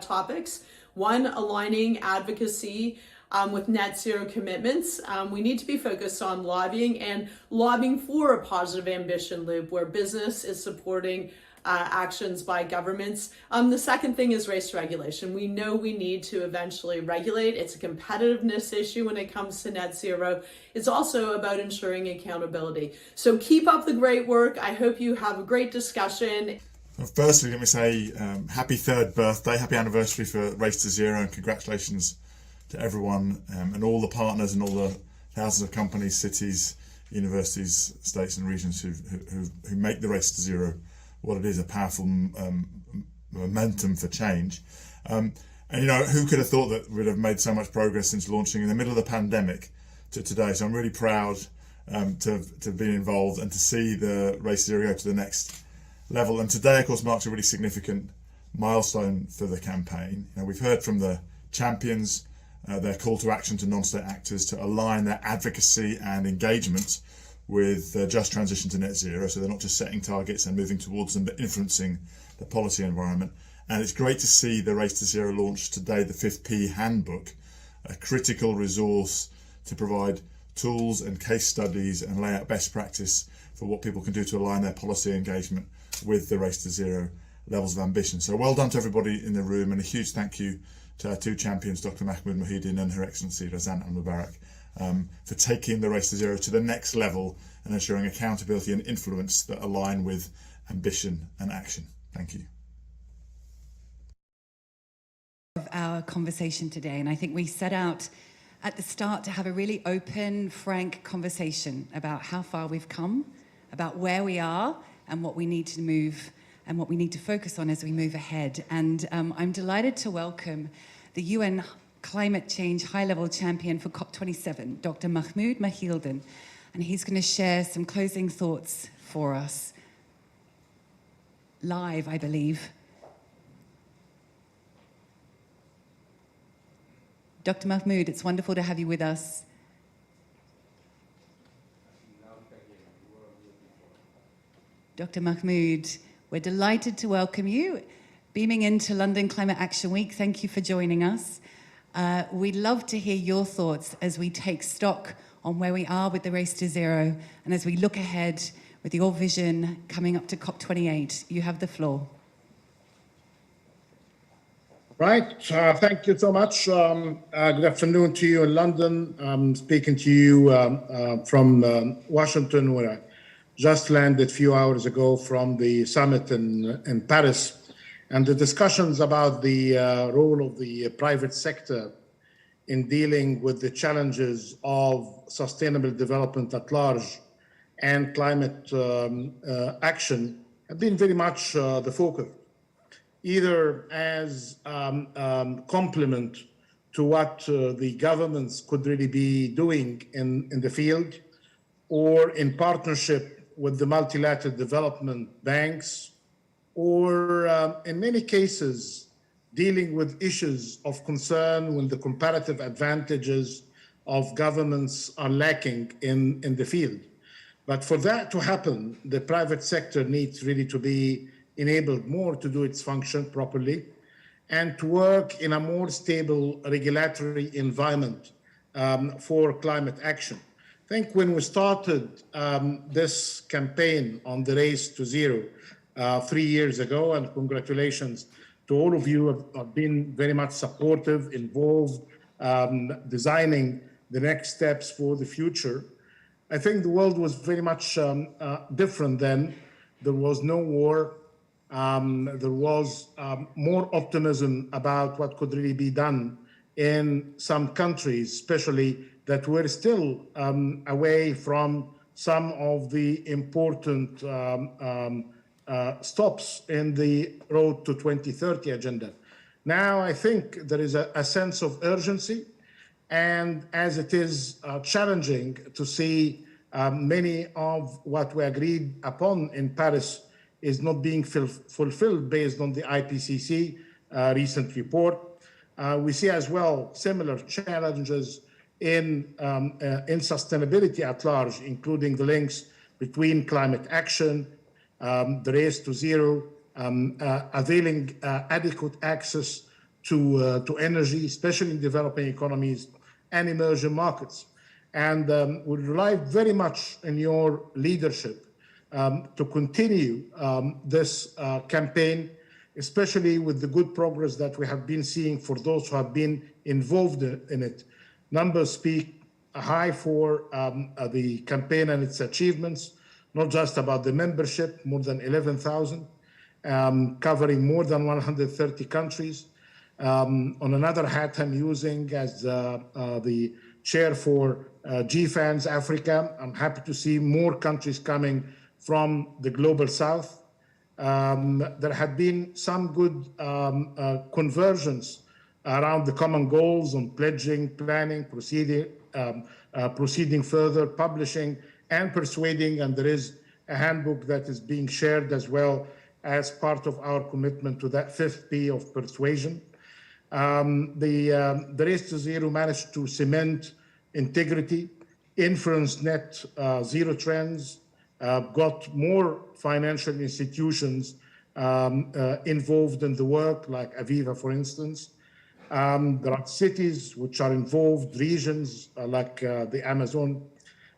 topics. One, aligning advocacy with net zero commitments. We need to be focused on lobbying and lobbying for a positive ambition loop where business is supporting actions by governments. The second thing is race regulation. We know we need to eventually regulate. It's a competitiveness issue when it comes to net zero. It's also about ensuring accountability. So keep up the great work. I hope you have a great discussion. Firstly, let me say happy third birthday, happy anniversary for Race to Zero, and congratulations to everyone and all the partners and all the thousands of companies, cities, universities, states and regions who make the Race to Zero what it is, a powerful momentum for change. And you know, who could have thought that we'd have made so much progress since launching in the middle of the pandemic to today? So I'm really proud to have been involved and to see the Race to Zero go to the next level. And today, of course, marks a really significant milestone for the campaign. You know, we've heard from the champions their call to action to non-state actors to align their advocacy and engagement with just transition to net zero. So they're not just setting targets and moving towards them, but influencing the policy environment. And it's great to see the Race to Zero launch today, the 5th P handbook, a critical resource to provide tools and case studies and lay out best practice for what people can do to align their policy engagement with the Race to Zero levels of ambition. So well done to everybody in the room, and a huge thank you to our two champions, Dr. Mahmoud Mohideen and Her Excellency Razan Al-Mubarak, for taking the Race to Zero to the next level and ensuring accountability and influence that align with ambition and action. Thank you. Of our conversation today, and I think we set out at the start to have a really open, frank conversation about how far we've come, about where we are and what we need to move and what we need to focus on as we move ahead. And I'm delighted to welcome the UN Climate Change High-Level Champion for COP27, Dr. Mahmoud Mohideen, and he's going to share some closing thoughts for us. Live, I believe. Dr. Mahmoud, it's wonderful to have you with us. Dr. Mahmoud, we're delighted to welcome you, beaming into London Climate Action Week. Thank you for joining us. We'd love to hear your thoughts as we take stock on where we are with the Race to Zero and as we look ahead with your vision coming up to COP28. You have the floor. Right, thank you so much. Good afternoon to you in London. I'm speaking to you from Washington, where I just landed a few hours ago from the summit in Paris. And the discussions about the role of the private sector in dealing with the challenges of sustainable development at large and climate action have been very much the focus, either as complement to what the governments could really be doing in the field, or in partnership with the multilateral development banks, or in many cases, dealing with issues of concern when the comparative advantages of governments are lacking in the field. But for that to happen, the private sector needs really to be enabled more to do its function properly and to work in a more stable regulatory environment for climate action. I think when we started this campaign on the Race to Zero 3 years ago, and congratulations to all of you who have been very much supportive, involved, designing the next steps for the future. I think the world was very much different then. There was no war. There was more optimism about what could really be done in some countries, especially that were still away from some of the important stops in the road to 2030 agenda. Now, I think there is a sense of urgency, and as it is challenging to see many of what we agreed upon in Paris is not being fulfilled based on the IPCC recent report. We see as well similar challenges in sustainability at large, including the links between climate action, the Race to Zero, availing adequate access to energy, especially in developing economies and emerging markets. And we rely very much on your leadership to continue this campaign, especially with the good progress that we have been seeing for those who have been involved in it. Numbers speak high for the campaign and its achievements, not just about the membership, more than 11,000, covering more than 130 countries. On another hat I'm using as the chair for GFANZ Africa, I'm happy to see more countries coming from the global south. There had been some good convergence around the common goals on pledging, planning, proceeding further, publishing, and persuading, and there is a handbook that is being shared as well as part of our commitment to that 5th P of persuasion. The Race to Zero managed to cement integrity, influence net zero trends, got more financial institutions involved in the work, like Aviva, for instance. There are cities which are involved, regions like the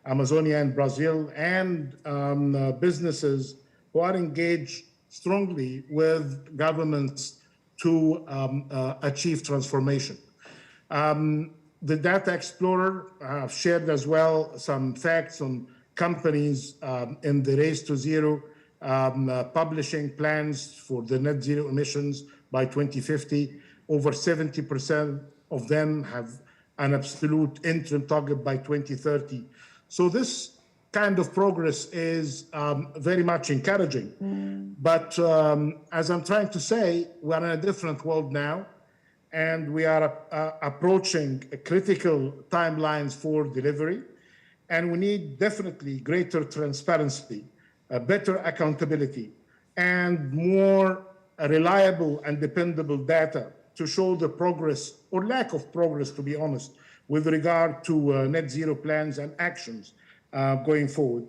Amazonia in Brazil, and businesses who are engaged strongly with governments to achieve transformation. The Data Explorer shared as well some facts on companies in the Race to Zero, publishing plans for the net zero emissions by 2050. Over 70% of them have an absolute interim target by 2030. So this kind of progress is very much encouraging. But as I'm trying to say, we're in a different world now, and we are approaching critical timelines for delivery. And we need definitely greater transparency, better accountability, and more reliable and dependable data to show the progress, or lack of progress, to be honest, with regard to net zero plans and actions going forward.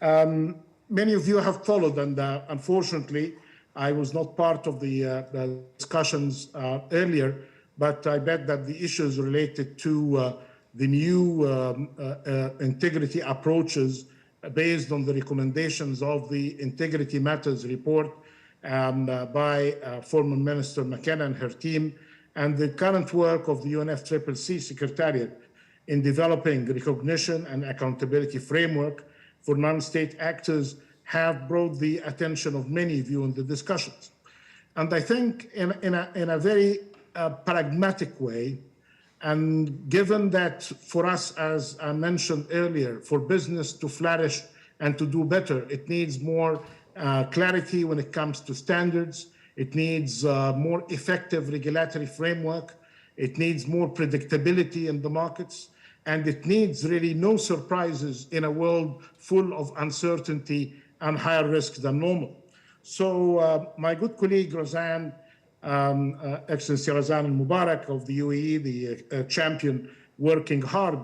Many of you have followed, and unfortunately, I was not part of the discussions earlier, but I bet that the issues related to the new integrity approaches based on the recommendations of the Integrity Matters report by former Minister McKenna and her team, and the current work of the UNFCCC Secretariat in developing recognition and accountability framework for non-state actors have brought the attention of many of you in the discussions. And I think in a very pragmatic way, and given that for us, as I mentioned earlier, for business to flourish and to do better, it needs more clarity when it comes to standards. It needs more effective regulatory framework. It needs more predictability in the markets. And it needs really no surprises in a world full of uncertainty and higher risk than normal. So my good colleague, Razan, Excellency Razan Al-Mubarak of the UAE, the champion, working hard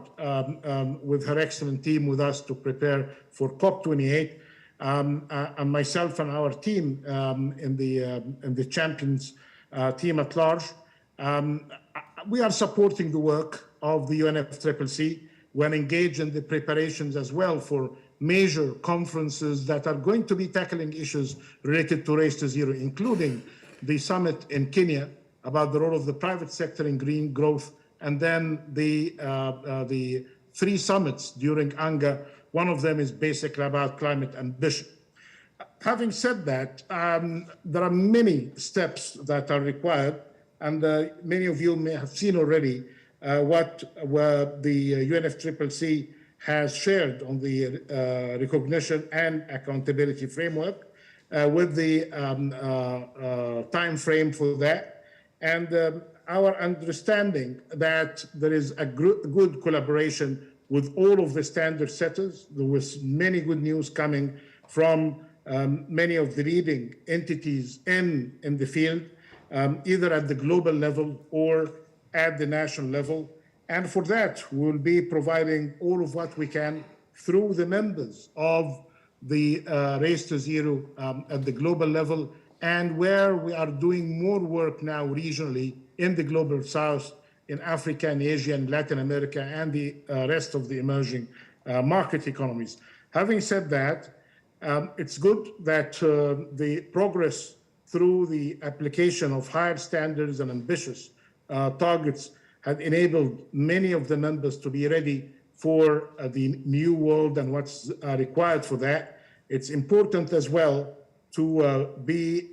with her excellent team with us to prepare for COP28, and myself and our team in the champions team at large, we are supporting the work of the UNFCCC when engaged in the preparations as well for major conferences that are going to be tackling issues related to Race to Zero, including the summit in Kenya about the role of the private sector in green growth, and then the 3 summits during ANGA. One of them is basically about climate ambition. Having said that, there are many steps that are required, and many of you may have seen already what the UNFCCC has shared on the recognition and accountability framework with the time frame for that, and our understanding that there is a good collaboration with all of the standard setters. There was many good news coming from many of the leading entities in the field, either at the global level or at the national level. And for that, we'll be providing all of what we can through the members of the Race to Zero at the global level, and where we are doing more work now regionally in the global south, in Africa and Asia and Latin America and the rest of the emerging market economies. Having said that, It's good that the progress through the application of higher standards and ambitious targets had enabled many of the members to be ready for the new world and what's required for that. It's important as well to be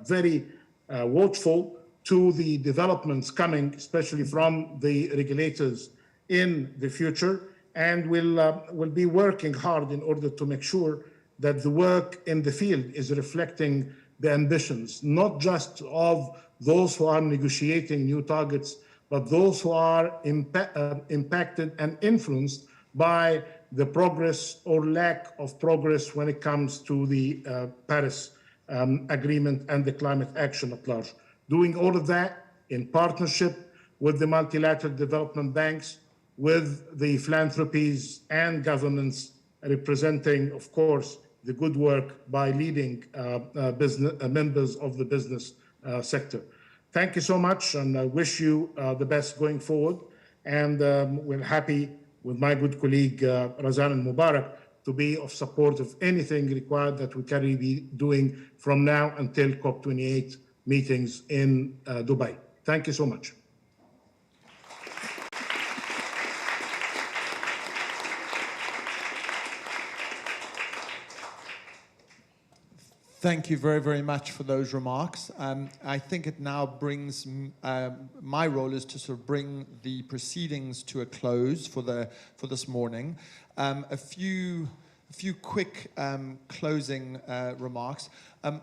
very watchful to the developments coming, especially from the regulators in the future, and will be working hard in order to make sure that the work in the field is reflecting the ambitions, not just of those who are negotiating new targets, but those who are impacted and influenced by the progress or lack of progress when it comes to the Paris Agreement and the climate action at large. Doing all of that in partnership with the multilateral development banks, with the philanthropies and governments representing, of course, the good work by leading members of the business sector. Thank you so much, and I wish you the best going forward. And we're happy with my good colleague Razan and Mubarak to be of support of anything required that we can be doing from now until COP28 meetings in Dubai. Thank you so much. Thank you very, very much for those remarks. I think it now brings, my role is to sort of bring the proceedings to a close for this morning. A few quick closing remarks.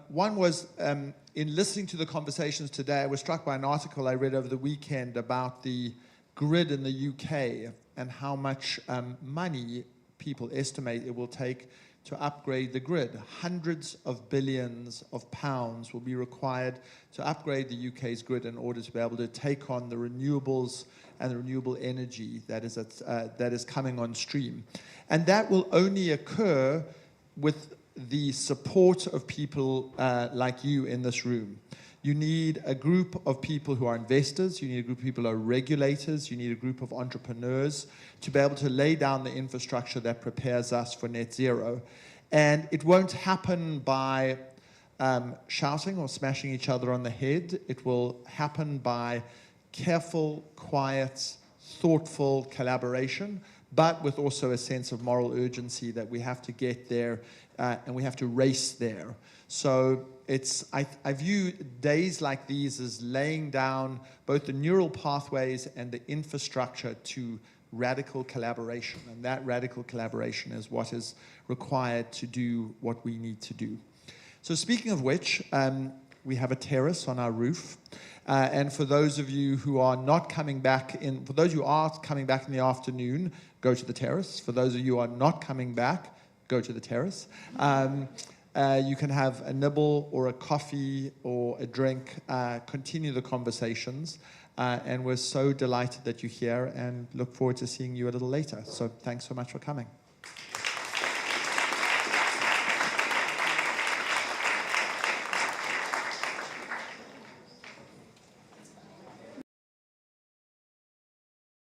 One was, in listening to the conversations today, I was struck by an article I read over the weekend about the grid in the UK and how much money people estimate it will take to upgrade the grid. Hundreds of billions of pounds will be required to upgrade the UK's grid in order to be able to take on the renewables and the renewable energy that is coming on stream. And that will only occur with the support of people like you in this room. You need a group of people who are investors, you need a group of people who are regulators, you need a group of entrepreneurs to be able to lay down the infrastructure that prepares us for net zero. And it won't happen by shouting or smashing each other on the head. It will happen by careful, quiet, thoughtful collaboration, but with also a sense of moral urgency that we have to get there and we have to race there. So I view days like these as laying down both the neural pathways and the infrastructure to radical collaboration. And that radical collaboration is what is required to do what we need to do. So speaking of which, we have a terrace on our roof. And for those of you who are not coming back in, for those who are coming back in the afternoon, go to the terrace. For those of you who are not coming back, go to the terrace. You can have a nibble or a coffee or a drink, continue the conversations. And we're so delighted that you're here and look forward to seeing you a little later. So thanks so much for coming.